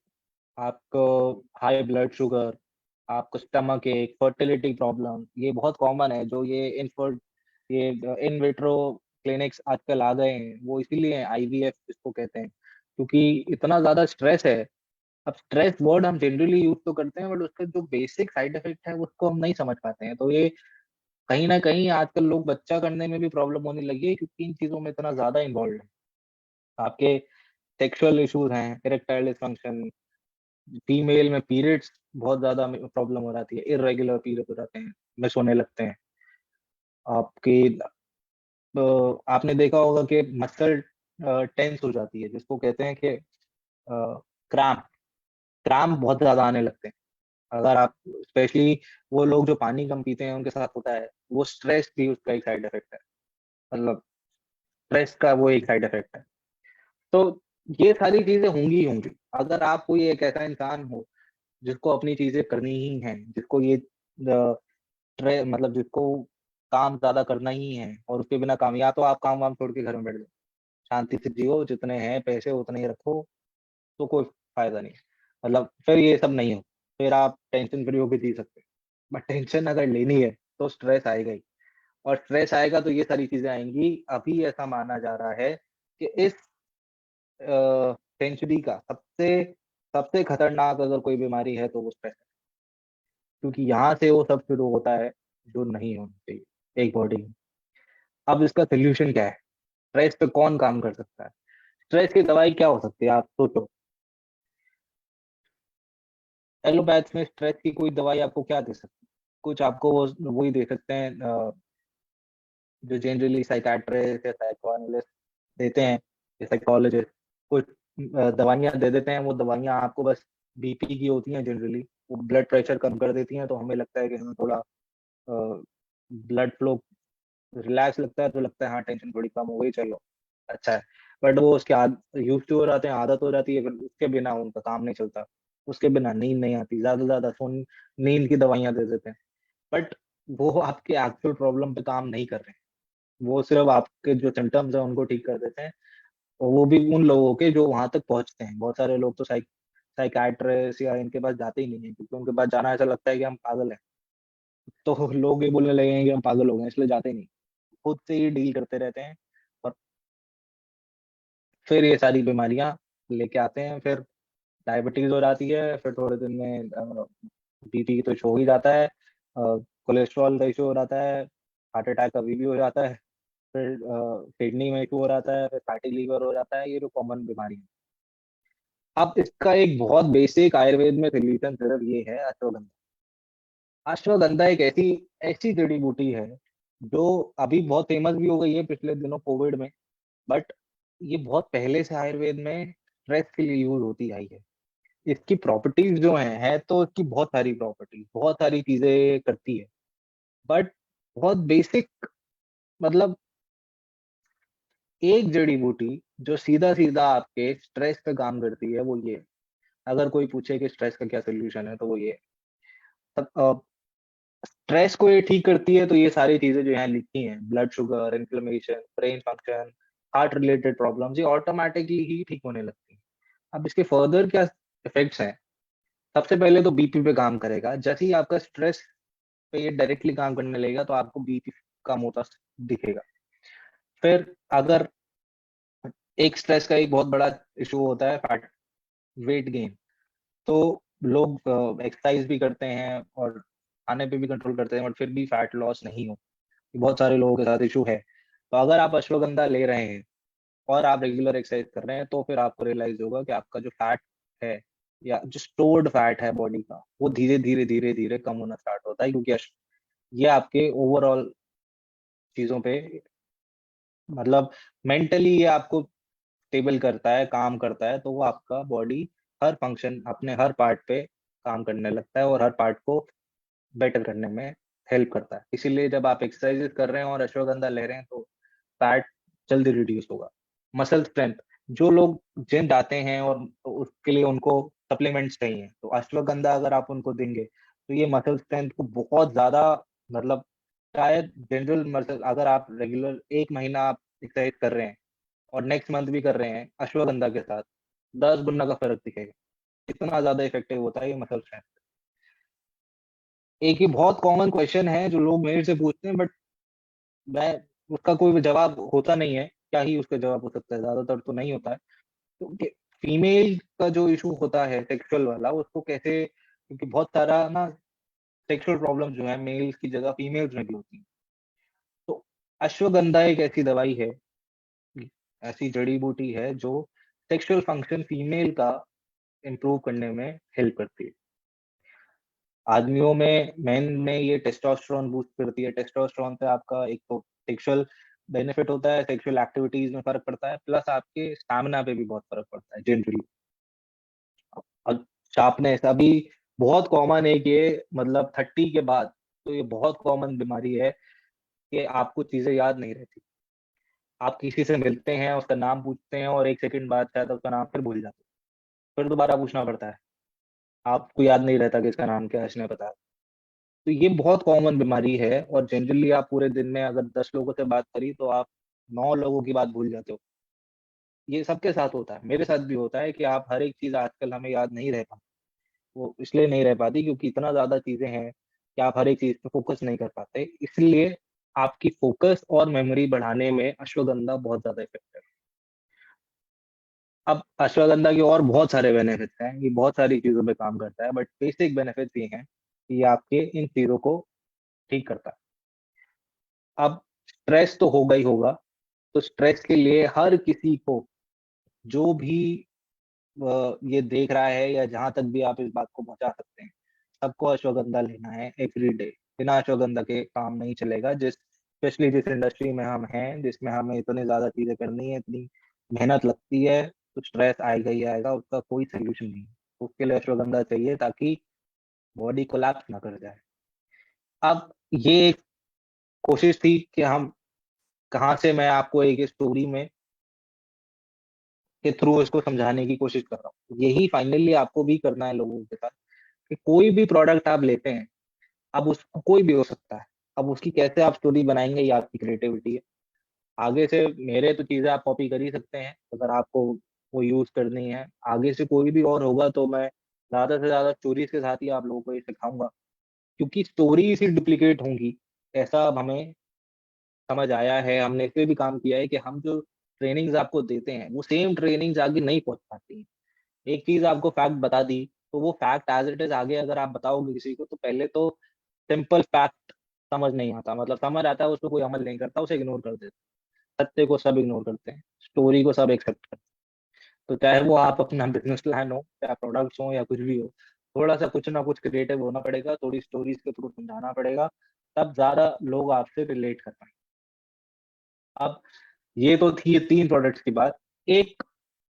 Speaker 2: आपको हाई ब्लड शुगर, आपको स्टमक एक, फर्टिलिटी प्रॉब्लम, ये बहुत कॉमन है, जो ये इन विट्रो क्लिनिक्स आजकल आ गए हैं, वो इसीलिए हैं, आईवीएफ जिसको कहते हैं, क्योंकि इतना ज़्यादा स्ट्रेस है। अब स्ट्रेस वर्ड हम जनरली यूज़ तो करते हैं, बट उसके जो बेसिक साइड इफ़ेक्ट है, उसको हम नहीं समझ पाते हैं। तो ये कहीं न कहीं आजकल लोग बच्चा करने में भी प्रॉब्लम होने लगी है, क्योंकि इन चीज़ों में इतना ज़्यादा इन्वॉल्व्ड है। आपके सेक्सुअल इश्यूज़ हैं, इरेक्टाइल डिसफंक्शन, फीमेल में पीरियड्स बहुत ज़्यादा में प्रॉब्लम हो जाती है, इर्रेगुलर पीरियड हो जाते हैं, मिस होने लगते हैं। आपकी आपने देखा होगा कि मसल टेंस हो जाती है, जिसको कहते हैं कि क्रैम्प क्रैम्प बहुत ज़्यादा आने लगते हैं। अगर आप स्पेशली वो लोग जो पानी कम पीते हैं, उनके साथ होता है, वो स्ट्रेस भी उसका एक साइड इफ़ेक्ट है। मतलब स्ट्रेस का वो एक साइड इफ़ेक्ट है। तो ये सारी चीज़ें होंगी ही होंगी। अगर आप कोई एक ऐसा इंसान हो, जिसको अपनी चीज़ें करनी ही हैं, जिसको ये मतलब जिसको काम ज़्यादा करना ही है और उसके बिना काम, या तो आप काम-वाम छोड़ के घर में बैठ जाओ। शांति से जियो, जितने हैं पैसे उतने ही रखो, तो कोई फ़ायदा नहीं है। मतलब फिर ये सब नहीं हो, फिर आप टेंशन फ्री होके जी सकते हैं। बट टेंशन अगर लेनी है, तो स्ट्रेस आएगा ही और स्ट्रेस आएगा तो ये सारी चीज़ें आएँगी। अभी ऐसा माना जा रहा है कि इस सेंचुरी का सबसे सबसे खतरनाक अगर कोई बीमारी है, तो वो स्ट्रेस है। क्योंकि यहाँ से वो सब शुरू होता है, जो नहीं होना चाहिए एक बॉडी में। अब इसका सॉल्यूशन क्या है? स्ट्रेस पे कौन काम कर सकता है? स्ट्रेस की दवाई क्या हो सकती है, आप सोचो। एलोपैथ में स्ट्रेस की कोई दवाई आपको क्या दे सकती है? कुछ आपको वो वही दे सकते हैं जो जनरली साइकियाट्रिस्ट या साइकोएनालिस्ट देते हैं, या साइकोलॉजिस्ट। कुछ दवाइयाँ दे देते हैं, वो दवाइयाँ आपको बस बीपी की होती हैं जनरली, वो ब्लड प्रेशर कम कर देती हैं, तो हमें लगता है कि हमें थोड़ा ब्लड फ्लो रिलैक्स लगता है, तो लगता है हाँ टेंशन थोड़ी कम हो गई, चलो अच्छा है। बट वो उसके यूज़ टू हो जाते हैं, आदत हो जाती है, फिर उसके बिना उनका काम नहीं चलता। उसके बिना नींद नहीं आती, ज़्यादा से ज़्यादा नींद की दवाइयाँ दे देते हैं। बट वो आपके एक्चुअल प्रॉब्लम पे काम नहीं कर रहे हैं। वो सिर्फ़ आपके जो सिम्पटम्स हैं उनको ठीक कर देते हैं, और वो भी उन लोगों के जो वहाँ तक पहुँचते हैं। बहुत सारे लोग तो साइकियाट्रिस्ट या इनके पास जाते ही नहीं हैं, क्योंकि उनके पास जाना ऐसा लगता है कि हम पागल हैं। तो लोग ये बोलने लगेंगे कि हम पागल हो गए हैं, इसलिए जाते ही नहीं। खुद से ही डील करते रहते हैं, और फिर ये सारी बीमारियाँ लेके आते हैं। फिर डायबिटीज़ हो जाती है, फिर थोड़े दिन में बीपी तो हो ही जाता है, कोलेस्ट्रॉल का इश्यू हो जाता है, हार्ट अटैक कभी भी हो जाता है, फिर किडनी में इश्यू हो जाता है, फिर फैटी लीवर हो जाता है, ये जो कॉमन बीमारी है। अब इसका एक बहुत बेसिक आयुर्वेद में सॉल्यूशन सिर्फ ये है, अश्वगंधा। अश्वगंधा एक ऐसी ऐसी जड़ी-बूटी है, जो अभी बहुत फेमस भी हो गई है पिछले दिनों कोविड में, बट ये बहुत पहले से आयुर्वेद में स्ट्रेस के लिए यूज़ होती आई है। इसकी प्रॉपर्टीज़ जो हैं, है तो इसकी बहुत सारी प्रॉपर्टीज़, बहुत सारी चीज़ें करती है। बट बहुत बेसिक, मतलब एक जड़ी-बूटी जो सीधा-सीधा आपके स्ट्रेस पे काम करती है, वो ये है। अगर कोई पूछे कि स्ट्रेस का क्या सॉल्यूशन है, तो वो ये है। तब स्ट्रेस को ये ठीक करती है, तो ये सारी चीज़ें जो यहाँ लिखी हैं, blood sugar, inflammation, brain function, heart related problems, ये ऑटोमैटिकली ही ठीक होने लगती हैं। अब इसके फर्दर क्या इफ़ेक्ट्स हैं? सबसे पहले तो बीपी पे काम करेगा। जैसे ही आपका स्ट्रेस पे ये डायरेक्टली काम करने लगेगा, तो आपको बीपी कम होता दिखेगा। फिर अगर एक स्ट्रेस का एक बहुत बड़ा इश्यू होता है फैट वेट गेन। तो लोग एक्सरसाइज भी करते हैं और खाने पे भी कंट्रोल करते हैं, बट फिर भी फैट लॉस नहीं हो, बहुत सारे लोगों के साथ इश्यू है। तो अगर आप अश्वगंधा ले रहे हैं और आप रेगुलर एक्सरसाइज कर रहे हैं, तो फिर आपको रियलाइज़ होगा कि आपका जो फैट है, या जो स्टोर्ड फैट है बॉडी का, वो धीरे-धीरे, धीरे-धीरे कम होना स्टार्ट होता है, क्योंकि ये आपके ओवरऑल चीज़ों पे, मतलब मेंटली ये आपको स्टेबल करता है, काम करता है, तो वो आपका बॉडी हर फंक्शन अपने हर पार्ट पे काम करने लगता है, और हर पार्ट को बेटर करने में हेल्प करता है। इसीलिए जब आप एक्सरसाइज़ेज़ कर रहे हैं और अश्वगंधा ले रहे हैं, तो फैट जल्दी रिड्यूस होगा। मसल स्ट्रेंथ, जो लोग जिम जाते हैं और उसके लिए उनको सप्लीमेंट्स चाहिए, तो अश्वगंधा अगर आप उनको देंगे, तो ये मसल स्ट्रेंथ को बहुत ज़्यादा, मतलब शायद जनरल मसल, अगर आप रेगुलर 1 महीना आप एक्सरसाइज कर रहे हैं और नेक्स्ट मंथ भी कर रहे हैं अश्वगंधा के साथ, 10 गुना का फ़र्क दिखेगा। इतना ज़्यादा इफेक्टिव होता है ये मसल स्ट्रेंथ। एक ये बहुत कॉमन क्वेश्चन है जो लोग मेरे से पूछते हैं, बट मैं उसका कोई जवाब होता नहीं है। क्या ही उसका जवाब हो सकता है, ज़्यादातर तो नहीं होता है। क्योंकि फीमेल का जो इश्यू होता है सेक्सुअल वाला, उसको कैसे, क्योंकि बहुत सारा ना सेक्सुअल प्रॉब्लम जो है मेल्स की जगह फीमेल्स में भी होती है। तो अश्वगंधा एक ऐसी दवाई है, ऐसी जड़ी-बूटी है जो सेक्सुअल फंक्शन फीमेल का इम्प्रूव करने में हेल्प करती है। आदमियों में, मेन में ये टेस्टोस्टेरोन बूस्ट करती है। टेस्टोस्टेरोन से आपका एक तो सेक्सुअल बेनिफिट होता है, सेक्सुअल एक्टिविटीज़ में फ़र्क पड़ता है, प्लस आपके स्टैमिना पे भी बहुत फ़र्क पड़ता है जनरली। और शार्पनेस अभी बहुत कॉमन है कि ये, मतलब 30 के बाद तो ये बहुत कॉमन बीमारी है कि आपको चीज़ें याद नहीं रहती। आप किसी से मिलते हैं, उसका नाम पूछते हैं और 1 सेकंड बाद शायद उसका नाम फिर भूल जाते हैं। फिर दोबारा पूछना पड़ता है। आपको याद नहीं रहता कि इसका नाम क्या है, इसने बताया। तो ये बहुत कॉमन बीमारी है, और जनरली आप पूरे दिन में अगर 10 लोगों से बात करी, तो आप 9 लोगों की बात भूल जाते हो। ये सबके साथ होता है, मेरे साथ भी होता है कि आप हर एक चीज़ आजकल हमें याद नहीं रह पाती। वो इसलिए नहीं रह पाती क्योंकि इतना ज़्यादा चीज़ें हैं कि आप हर एक चीज़ पे फ़ोकस नहीं कर पाते। इसलिए आपकी फ़ोकस और मेमोरी बढ़ाने में अश्वगंधा बहुत ज़्यादा इफ़ेक्टिव है। अब अश्वगंधा के और बहुत सारे बेनिफिट्स हैं, ये बहुत सारी चीज़ों पे काम करता है, बट बेसिक बेनिफिट्स ये हैं कि ये आपके इन चीज़ों को ठीक करता है। अब स्ट्रेस तो होगा ही होगा, तो स्ट्रेस के लिए हर किसी को जो भी ये देख रहा है या जहाँ तक भी आप इस बात को पहुँचा सकते हैं, सबको अश्वगंधा लेना है एवरीडे। बिना अश्वगंधा के काम नहीं चलेगा, स्पेशली जिस इंडस्ट्री में हम हैं, जिसमें हमें इतनी ज़्यादा चीज़ें करनी है, इतनी मेहनत लगती है, तो स्ट्रेस आएगा ही आएगा, उसका कोई सॉल्यूशन नहीं है। उसके लिए अश्वगंधा चाहिए ताकि बॉडी कोलैप्स ना कर जाए। अब ये एक कोशिश थी कि हम कहाँ से मैं आपको एक स्टोरी में के थ्रू इसको समझाने की कोशिश कर रहा हूँ। यही फाइनली आपको भी करना है लोगों के साथ, कि कोई भी प्रोडक्ट आप लेते हैं, अब उसको कोई भी हो सकता है। अब उसकी कैसे आप स्टोरी बनाएँगे ये आपकी क्रिएटिविटी है। आगे से मेरे तो चीज़ें आप कॉपी कर ही सकते हैं, अगर आपको वो यूज़ करनी है। आगे से कोई भी और होगा तो मैं ज़्यादा से ज़्यादा स्टोरीज़ के साथ ही आप लोगों को ये सिखाऊँगा, क्योंकि स्टोरीज़ ही डुप्लीकेट होंगी, ऐसा अब हमें समझ आया है। हमने इस पे भी काम किया है कि हम जो ट्रेनिंग्स आपको देते हैं, वो सेम ट्रेनिंग्स आगे नहीं पहुँच पाती हैं। एक चीज़ आपको फैक्ट बता दी, तो वो फैक्ट एज़ इट इज़ आगे अगर आप बताओगे किसी को, तो पहले तो सिंपल फैक्ट समझ नहीं आता, मतलब समझ आता है, उस पे कोई अमल नहीं करता, उसे इग्नोर कर देते हैं। सत्य को सब इग्नोर करते हैं, स्टोरी को सब एक्सेप्ट करते हैं। तो चाहे वो आप अपना बिज़नेस प्लान हो, चाहे प्रोडक्ट्स हों या कुछ भी हो, थोड़ा-सा कुछ ना कुछ क्रिएटिव होना पड़ेगा, थोड़ी स्टोरीज़ के थ्रू समझाना पड़ेगा, तब ज़्यादा लोग आपसे रिलेट कर पाएँगे। अब ये तो थी ये 3 प्रोडक्ट्स की बात। एक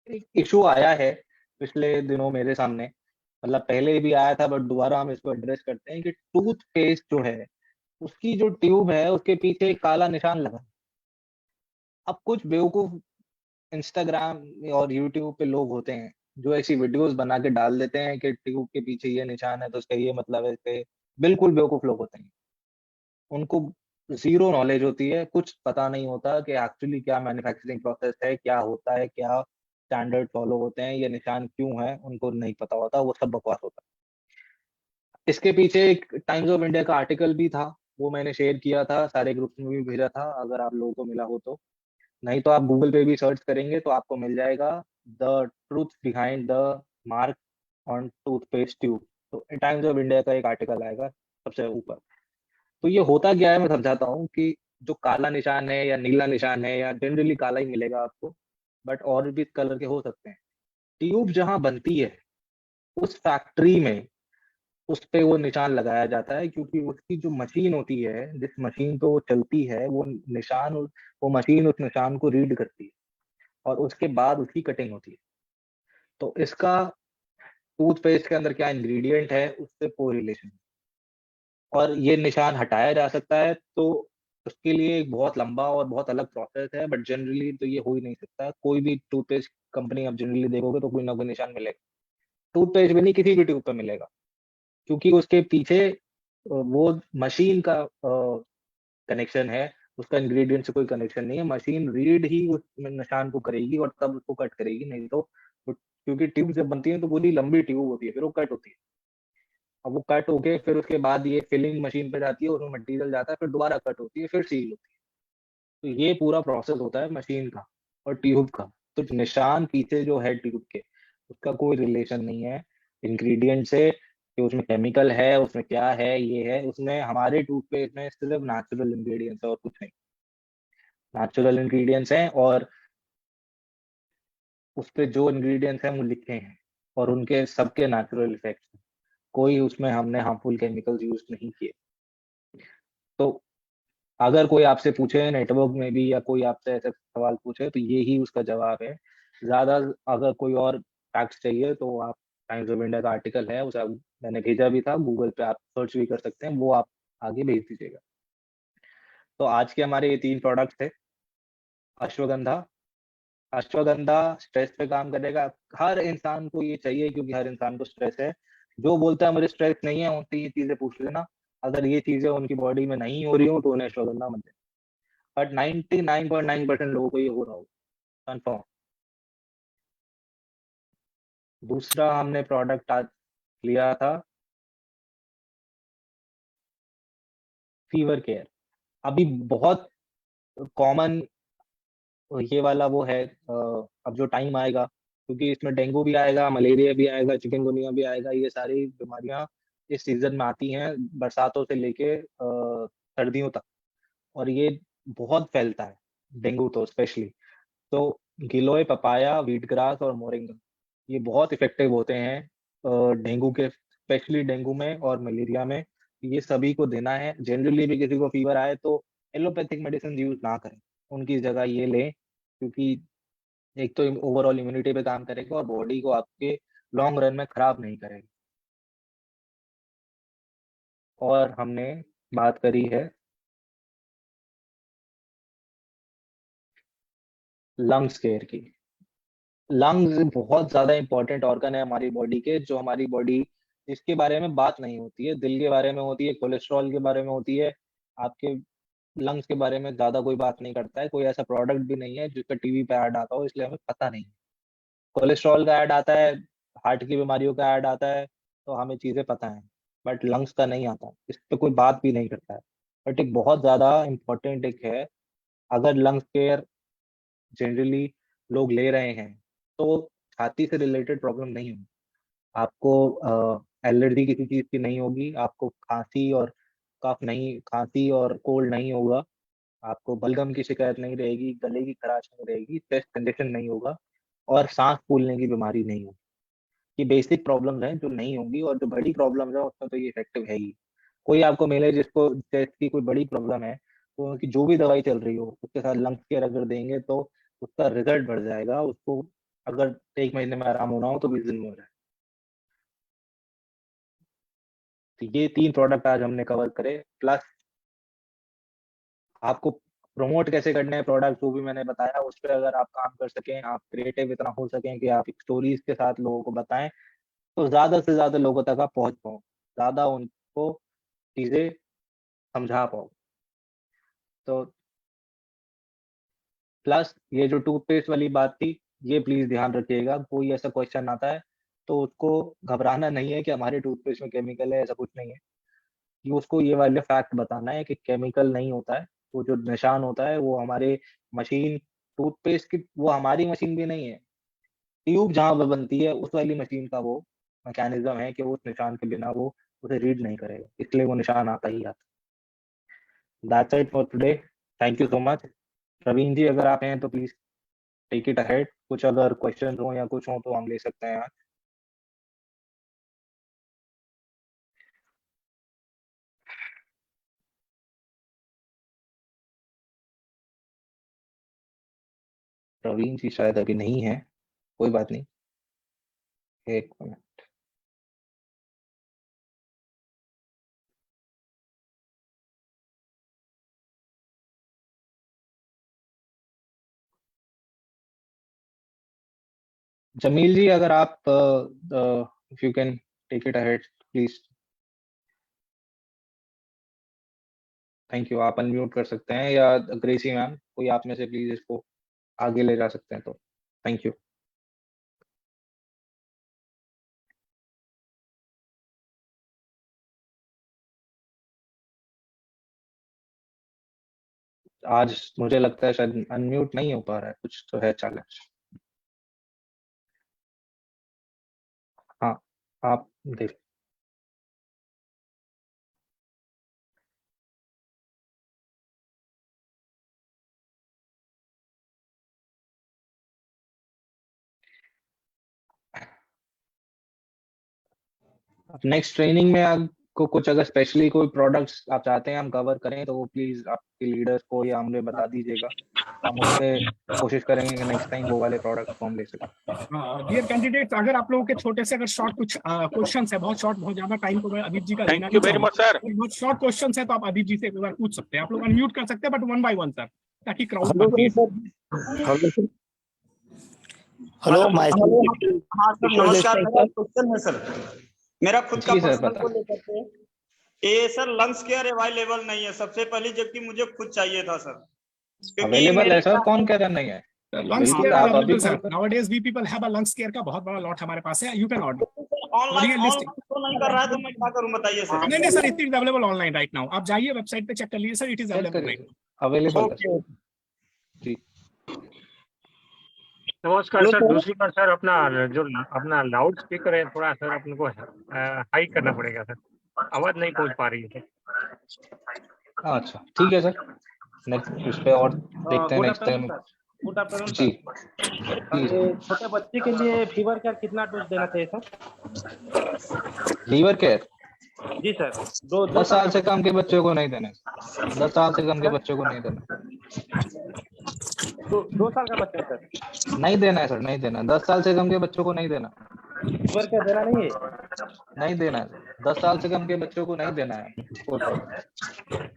Speaker 2: एक इश्यू आया है पिछले दिनों मेरे सामने, मतलब पहले भी आया था बट दोबारा हम इसको एड्रेस करते हैं कि टूथपेस्ट जो है, उसकी जो ट्यूब है, उसके पीछे एक काला निशान लगा है। अब कुछ बेवकूफ़ इंस्टाग्राम और यूट्यूब पे लोग होते हैं, जो ऐसी वीडियोज़ बना के डाल देते हैं कि ट्यूब के पीछे ये निशान है, तो इसका ये मतलब है इससे बिल्कुल बेवकूफ़ लोग होते हैं। उनको ज़ीरो नॉलेज होती है, कुछ पता नहीं होता कि एक्चुअली क्या मैन्युफैक्चरिंग प्रोसेस है, क्या होता है, क्या स्टैंडर्ड फॉलो होते हैं, ये निशान क्यों हैं, उनको नहीं पता होता, वो सब बकवास होता है। इसके पीछे एक टाइम्स ऑफ इंडिया का आर्टिकल भी था, वो मैंने शेयर किया था, सारे ग्रुप्स में भी भेजा था, अगर आप लोगों को मिला हो तो। नहीं तो आप गूगल पे भी सर्च करेंगे तो आपको मिल जाएगा, the truth behind the mark on toothpaste tube. तो टाइम्स ऑफ इंडिया का एक आर्टिकल आएगा सबसे ऊपर। तो ये होता क्या है मैं समझाता हूँ कि जो काला निशान है या नीला निशान है या जनरली काला ही मिलेगा आपको, बट और भी कलर के हो सकते हैं। ट्यूब जहाँ बनती है, उस फैक्ट्री में उस पे वो निशान लगाया जाता है, क्योंकि उसकी जो मशीन होती है, जिस मशीन पे वो चलती है, वो मशीन उस निशान को रीड करती है और उसके बाद उसकी कटिंग होती है। तो इसका टूथपेस्ट के अंदर क्या इंग्रीडिएंट है, उससे कोई रिलेशन नहीं। और ये निशान हटाया जा सकता है, तो उसके लिए एक बहुत लंबा और बहुत अलग प्रोसेस है, बट जनरली तो ये हो ही नहीं सकता। कोई भी टूथपेस्ट कंपनी आप जनरली देखोगे तो कोई ना कोई निशान मिलेगा। टूथपेस्ट भी नहीं, किसी भी ट्यूब पे मिलेगा, क्योंकि उसके पीछे वो मशीन का कनेक्शन है, उसका इंग्रीडिएंट से कोई कनेक्शन नहीं है। मशीन रीड ही उस निशान को करेगी और तब उसको कट करेगी, नहीं तो क्योंकि ट्यूब जब बनती है तो पूरी लंबी ट्यूब होती है, फिर वो कट होती है। अब वो कट होके फिर उसके बाद ये फिलिंग मशीन पे जाती है, उसमें मटेरियल जाता है, फिर दोबारा कट होती है, फिर सील होती है। तो ये पूरा प्रोसेस होता है मशीन का और ट्यूब का। तो निशान पीछे जो है ट्यूब के, उसका कोई रिलेशन नहीं है इंग्रीडिएंट से, कि उसमें केमिकल है, उसमें क्या है, ये है। उसमें हमारे टूथपेस्ट में सिर्फ नेचुरल इंग्रीडिएंट्स है और कुछ नहीं। नेचुरल इंग्रीडिएंट्स हैं और उसपे जो इंग्रीडिएंट्स हैं वो लिखे हैं और उनके सबके नेचुरल इफेक्ट्स हैं। कोई उसमें हमने हार्मफुल केमिकल्स यूज़ नहीं किए। तो अगर कोई आपसे पूछे नेटवर्क में भी या कोई आपसे ऐसे सवाल पूछे तो ये ही उसका जवाब है। ज़्यादा अगर कोई और फैक्ट्स चाहिए तो आप टाइम्स ऑफ इंडिया का आर्टिकल है, उसे मैंने भेजा भी था, गूगल पे आप सर्च भी कर सकते हैं, वो आप आगे भेज दीजिएगा। तो आज के हमारे ये 3 प्रोडक्ट्स थे। अश्वगंधा अश्वगंधा स्ट्रेस पे काम करेगा। हर इंसान को ये चाहिए, क्योंकि हर इंसान को स्ट्रेस है। जो बोलता है मुझे स्ट्रेस नहीं है, उनसे ये चीज़ें पूछ लेना। अगर ये चीज़ें उनकी बॉडी में नहीं हो रही हो तो उन्हें अश्वगंधा मत देना। बट 99.9% लोगों को ये हो रहा होगा, कन्फर्म। दूसरा हमने प्रोडक्ट आज लिया था फीवर केयर। अभी बहुत कॉमन ये वाला वो है, अब जो टाइम आएगा, क्योंकि इसमें डेंगू भी आएगा, मलेरिया भी आएगा, चिकनगुनिया भी आएगा, ये सारी बीमारियाँ इस सीज़न में आती हैं, बरसातों से लेके सर्दियों तक, और ये बहुत फैलता है, डेंगू तो स्पेशली। तो गिलोय, पपाया, व्हीट ग्रास और मोरिंगा, ये बहुत इफेक्टिव होते हैं डेंगू के, स्पेशली डेंगू में और मलेरिया में। ये सभी को देना है। जनरली भी किसी को फीवर आए तो एलोपैथिक मेडिसिन यूज ना करें, उनकी जगह ये लें, क्योंकि एक तो ओवरऑल इम्यूनिटी पे काम करेगा और बॉडी को आपके लॉन्ग रन में खराब नहीं करेगा। और हमने बात करी है लंग्स केयर की। लंग्स बहुत ज्यादा इंपॉर्टेंट ऑर्गन है हमारी बॉडी के, जो हमारी बॉडी, जिसके बारे में बात नहीं होती है। दिल के बारे में होती है, कोलेस्ट्रॉल के बारे में होती है, आपके लंग्स के बारे में ज्यादा कोई बात नहीं करता है। कोई ऐसा प्रोडक्ट भी नहीं है जिसका टीवी पे ऐड आता हो, इसलिए हमें पता नहीं। कोलेस्ट्रॉल का ऐड आता है, हार्ट की बीमारियों का ऐड आता है, तो हमें चीजें पता है, बट लंग्स का नहीं आता, इस पे कोई बात भी नहीं करता है। बट एक बहुत ज्यादा इम्पोर्टेंट एक है, अगर लंग्स केयर जनरली लोग ले रहे हैं तो छाती से रिलेटेड प्रॉब्लम नहीं होगी आपको, एलर्जी किसी चीज की नहीं होगी आपको, खांसी और कफ नहीं, खांसी और कोल्ड नहीं होगा आपको, बलगम की शिकायत नहीं रहेगी, गले की खराश नहीं रहेगी, चेस्ट कंजेशन नहीं होगा, और सांस फूलने की बीमारी नहीं होगी। ये बेसिक प्रॉब्लम्स हैं जो नहीं होंगी, और जो बड़ी प्रॉब्लम्स है उसमें तो ये इफेक्टिव है ही। कोई आपको मिले जिसको चेस्ट की कोई बड़ी प्रॉब्लम है, तो उनकी जो भी दवाई चल रही हो उसके साथ लंग्स केयर अगर देंगे तो उसका रिजल्ट बढ़ जाएगा। उसको अगर 1 महीने में आराम होना हो तो 20 दिन में हो जाए। तो ये 3 प्रोडक्ट आज हमने कवर करे, प्लस आपको प्रमोट कैसे करने हैं प्रोडक्ट, वो भी मैंने बताया। उस पर अगर आप काम कर सकें, आप क्रिएटिव इतना हो सकें कि आप स्टोरीज के साथ लोगों को बताएं, तो ज्यादा से ज्यादा लोगों तक आप पहुंच पाओ, ज्यादा उनको चीजें समझा पाओ। तो प्लस ये जो टूथपेस्ट वाली बात थी, ये प्लीज ध्यान रखिएगा, कोई ऐसा क्वेश्चन आता है तो उसको घबराना नहीं है कि हमारे टूथपेस्ट में केमिकल है, ऐसा कुछ नहीं है। कि उसको ये वाले फैक्ट बताना है कि केमिकल नहीं होता है। वो जो निशान होता है वो हमारे मशीन, टूथपेस्ट की वो हमारी मशीन भी नहीं है, ट्यूब जहाँ पे बनती है उस वाली मशीन का वो मैकेनिज्म है कि वो उस निशान के बिना वो उसे रीड नहीं करेगा, इसलिए वो निशान आता ही आता है। That's it for today, thank you so much. Praveen ji अगर आप हैं तो प्लीज टेक इट अहेड, कुछ अगर क्वेश्चन हो या कुछ हो तो हम ले सकते हैं आज। प्रवीण जी शायद अभी नहीं है, कोई बात नहीं, एक मिनट। जमील जी अगर आप if you can take it ahead please, thank you. आप अनम्यूट कर सकते हैं, या ग्रेसी मैम कोई आप में से प्लीज इसको आगे ले जा सकते हैं तो थैंक यू। आज मुझे लगता है शायद अनम्यूट नहीं हो पा रहा है, कुछ तो है चैलेंज। हाँ, आप देख। नेक्स्ट ट्रेनिंग में आपको कुछ अगर स्पेशली कोई प्रोडक्ट्स आप चाहते हैं हम कवर करें तो वो प्लीज आपके लीडर्स को या हमें बता दीजिएगा, हम उस पे कोशिश करेंगे कि नेक्स्ट टाइम वो वाले प्रोडक्ट्स को हम ले सकें।
Speaker 3: डियर कैंडिडेट्स, अगर आप लोगों के छोटे से अगर शॉर्ट कुछ क्वेश्चंस है, बहुत शॉर्ट, बहुत ज्यादा टाइम को मैं अदीप जी का लेना
Speaker 4: thank you very much sir.
Speaker 3: बहुत शॉर्ट क्वेश्चंस है तो आप अदीप जी से एक बार पूछ सकते हैं। आप लोग अनम्यूट कर सकते हैं बट 1 by 1 सर, ताकि क्राउड बढ़े।
Speaker 5: हेलो
Speaker 4: हाँ सर, नमस्कार। मेरा क्वेश्चन है सर, मेरा खुद का
Speaker 2: जी सर,
Speaker 4: पर्सनल
Speaker 2: बता।
Speaker 4: को लेकर के। ये सर लंग्स केयर अवेलेबल नहीं है सबसे पहली, जबकि मुझे खुद चाहिए था सर, क्योंकि
Speaker 2: अवेलेबल है
Speaker 4: मेरे
Speaker 2: सर, कौन कह रहा नहीं है?
Speaker 3: लंग्स
Speaker 2: बिल्कुल,
Speaker 3: केयर
Speaker 2: आप अभी
Speaker 3: available sir, nowadays we people have a lungs care का बहुत बड़ा लॉट हमारे पास है, यू कैन ऑर्डर।
Speaker 4: ऑनलाइन तो नहीं कर रहा है, तो मैं क्या करूं बताइए सर।
Speaker 3: नहीं sir, it is available online right now, आप जाइए वेबसाइट पे चेक कर लीजिए sir, it is available right
Speaker 2: available है जी।
Speaker 6: नमस्कार सर। दूसरी बार सर अपना लाउड स्पीकर है, थोड़ा सर अपने को हाई करना पड़ेगा सर, आवाज नहीं पहुंच पा रही है।
Speaker 2: अच्छा ठीक है सर, नेक्स्ट इस पे और देखते हैं नेक्स्ट टाइम।
Speaker 7: गुड आफ्टरनून
Speaker 2: जी
Speaker 7: सर।
Speaker 2: जी
Speaker 7: ये छोटे बच्चे के लिए फीवर का कितना डोज देना चाहिए सर?
Speaker 2: लीवर केयर
Speaker 7: जी सर, दो
Speaker 2: 10 साल से कम के बच्चों को नहीं देना, 10 साल से कम के बच्चों को नहीं देना,
Speaker 7: 2 साल का बच्चा है सर,
Speaker 2: नहीं देना है सर, नहीं देना, 10 साल से कम के बच्चों को नहीं देना,
Speaker 7: फीवर का देना नहीं है?
Speaker 2: नहीं देना है, 10 साल से कम के बच्चों को नहीं देना है कोई product।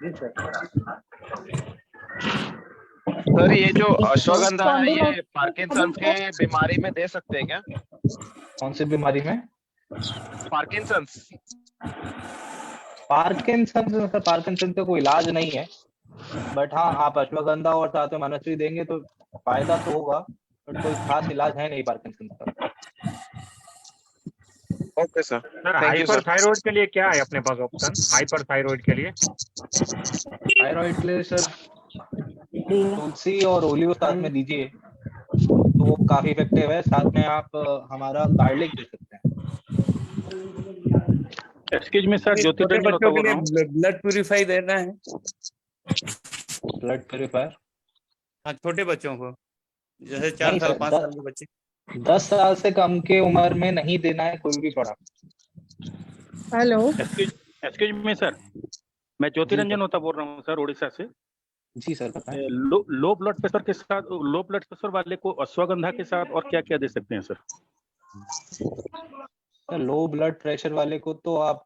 Speaker 7: जी सर।
Speaker 8: सर ये जो अश्वगंधा है ये पार्किंसन के बीमारी में दे सकते हैं क्या?
Speaker 2: कौन सी बीमारी में?
Speaker 8: पार्किंसंस।
Speaker 2: पार्किंसन का कोई इलाज नहीं है, बट हाँ आप अश्वगंधा और साथ में मनस्वी देंगे तो फायदा तो होगा, बट कोई खास इलाज है नहीं पार्किंसन का।
Speaker 8: Okay sir,
Speaker 6: sir
Speaker 8: thank you sir.
Speaker 6: Hyperthyroid के लिए क्या है अपने पास ऑप्शन? हाइपरथायरॉइड के लिए
Speaker 2: थायराइड के लिए सर तुलसी और ओलियो साथ में दीजिए तो वो काफी इफेक्टिव है, साथ में आप हमारा गार्लिक दे सकते हैं।
Speaker 9: एक्सक्यूज मी सर, ज्योति
Speaker 5: छोटे
Speaker 9: रंजन
Speaker 5: बच्चों
Speaker 9: बोल
Speaker 5: के
Speaker 9: रहा हूँ।
Speaker 5: लिए ब्लड प्यूरिफाई देना है।
Speaker 2: ब्लड प्यूरिफायर
Speaker 5: हाँ, छोटे बच्चों को, जैसे 4
Speaker 2: नहीं
Speaker 5: साल
Speaker 2: सर,
Speaker 5: 5 साल के बच्चे।
Speaker 2: 10 साल से कम के उम्र में नहीं देना है कोई भी product.
Speaker 10: Hello,
Speaker 9: excuse me sir, मैं ज्योति रंजन होता बोल रहा हूँ सर, उड़ीसा से।
Speaker 2: जी सर बताएं।
Speaker 9: लो ब्लड प्रेशर के साथ, लो ब्लड प्रेशर वाले को अश्वगंधा के साथ और क्या क्या दे सकते हैं सर?
Speaker 2: लो ब्लड प्रेशर वाले को तो आप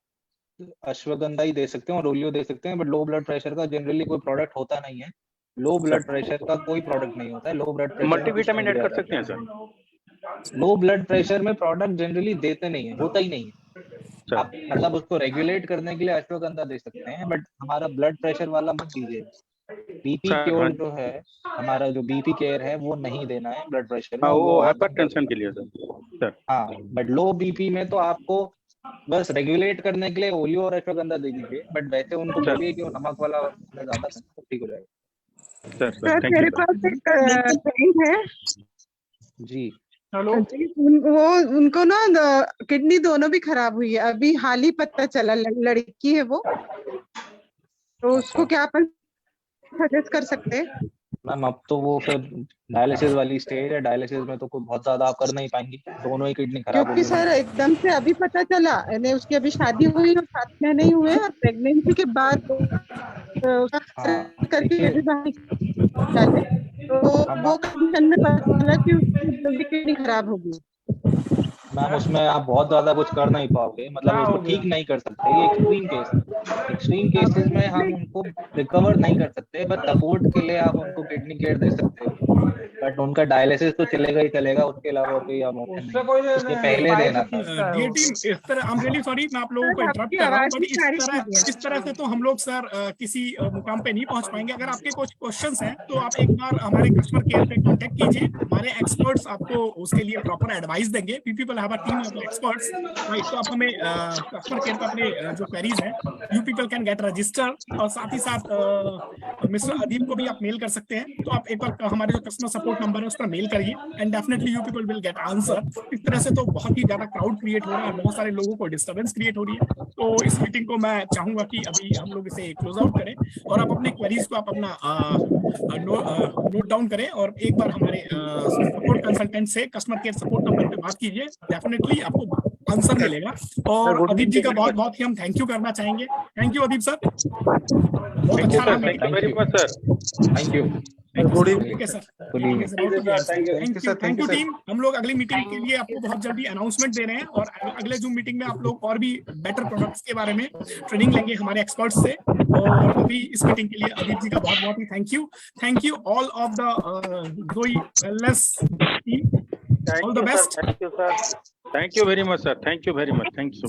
Speaker 2: अश्वगंधा ही दे सकते हैं और ओलियो दे सकते हैं, बट लो ब्लड प्रेशर का जनरली कोई प्रोडक्ट होता नहीं है। लो ब्लड प्रेशर का कोई प्रोडक्ट नहीं होता है। Low blood pressure
Speaker 9: multivitamin add कर सकते हैं सर?
Speaker 2: लो ब्लड प्रेशर में प्रोडक्ट जनरली देते नहीं है, होता ही नहीं है। आप मतलब उसको रेगुलेट करने के लिए अश्वगंधा दे सकते हैं, बट हमारा ब्लड प्रेशर वाला मत दीजिए। बीपी क्योर जो है हमारा, जो बीपी केयर है वो नहीं देना है ब्लड प्रेशर में।
Speaker 9: वो हाइपरटेंशन के लिए सर।
Speaker 2: हाँ, बट लो बीपी में तो आपको बस रेगुलेट करने के लिए ओलियो और अश्वगंधा दे दीजिए, बट वैसे उनको बोलिए कि वो नमक वाला ज्यादा ठीक हो जाएगा।
Speaker 10: सर मेरे पास एक क्लाइंट है
Speaker 2: जी।
Speaker 3: हेलो
Speaker 10: जी, वो उनको ना किडनी दोनों भी खराब हुई है, अभी हाल ही पता चला, लड़की है वो, तो उसको क्या अपन सजेस्ट कर सकते हैं?
Speaker 2: मैम अब तो वो फिर डायलिसिस वाली स्टेज है, डायलिसिस में तो कोई बहुत ज्यादा आप कर नहीं पाएंगी, दोनों ही किडनी खराब
Speaker 10: क्योंकि सर एकदम से अभी पता चला, यानी उसकी अभी शादी हुई और 7 महीने ही हुए और प्रेगनेंसी के बाद करके अभी बाहर डाले, तो वो कंडीशन में पता चला कि उसकी जल्दी किडनी खराब होगी।
Speaker 2: मैम उसमें आप बहुत ज्यादा कुछ कर नहीं पाओगे, मतलब उसको ठीक नहीं कर सकते। ये एक्सट्रीम केस है, एक्सट्रीम केसेस में हम उनको रिकवर नहीं कर सकते, बट सपोर्ट के लिए आप उनको किडनी केयर दे सकते हो, बट उनका डायलिसिस तो चलेगा ही चलेगा, उसके अलावा कोई उसके पहले देना था।
Speaker 3: ये टीम इस तरह, आई एम रियली सॉरी मैं आप लोगों को इंटरप्ट कर रहा हूं, बट इस तरह से तो हम लोग सर किसी मुकाम पे नहीं पहुंच पाएंगे। अगर आपके कुछ क्वेश्चंस हैं तो आप एक बार हमारे कस्टमर केयर पे कांटेक्ट कीजिए, हमारे एक्सपर्ट्स आपको उसके लिए प्रॉपर एडवाइस देंगे। We people have a team of experts, right? तो आप हमें कस्टमर केयर पे अपने जो क्वेरीज हैं you people can get register, और साथ ही साथ मिस्टर अदीब को भी आप मेल कर सकते हैं। तो आप एक बार हमारे जो कस्टमर सपोर्ट नंबर है उस पर मेल करिए and definitely you people will get answer. इस तरह से तो बहुत ही ज्यादा क्राउड क्रिएट हो रहा है, बहुत सारे लोगों को डिस्टर्बेंस क्रिएट हो रही है। तो इस मीटिंग को मैं चाहूंगा कि अभी हम लोग इसे क्लोज आउट करें और आप अपने क्वेरीज को आप अपना नोट डाउन करें और एक बार हमारे सपोर्ट कंसल्टेंट से कस्टमर केयर सपोर्ट नंबर पे बात कीजिए, डेफिनेटली आपको आंसर मिलेगा। और अदीप जी का बहुत बहुत ही हम थैंक यू करना चाहेंगे। थैंक यू अदीप सर, बहुत अच्छा रहा।
Speaker 9: Thank you very much sir.
Speaker 2: Thank you.
Speaker 3: Good evening sir. Thank you team. हम लोग अगली मीटिंग के लिए आपको बहुत जल्दी अनाउंसमेंट दे रहे हैं और अगले जूम मीटिंग में आप लोग और भी बेटर प्रोडक्ट्स के बारे में ट्रेनिंग लेंगे हमारे एक्सपर्ट्स से। और अभी इस मीटिंग के लिए अदीप जी का बहुत बहुत ही thank you all of the Joy wellness team. All the best.
Speaker 9: Thank you sir, thank you very much sir, thank you very much, thank you.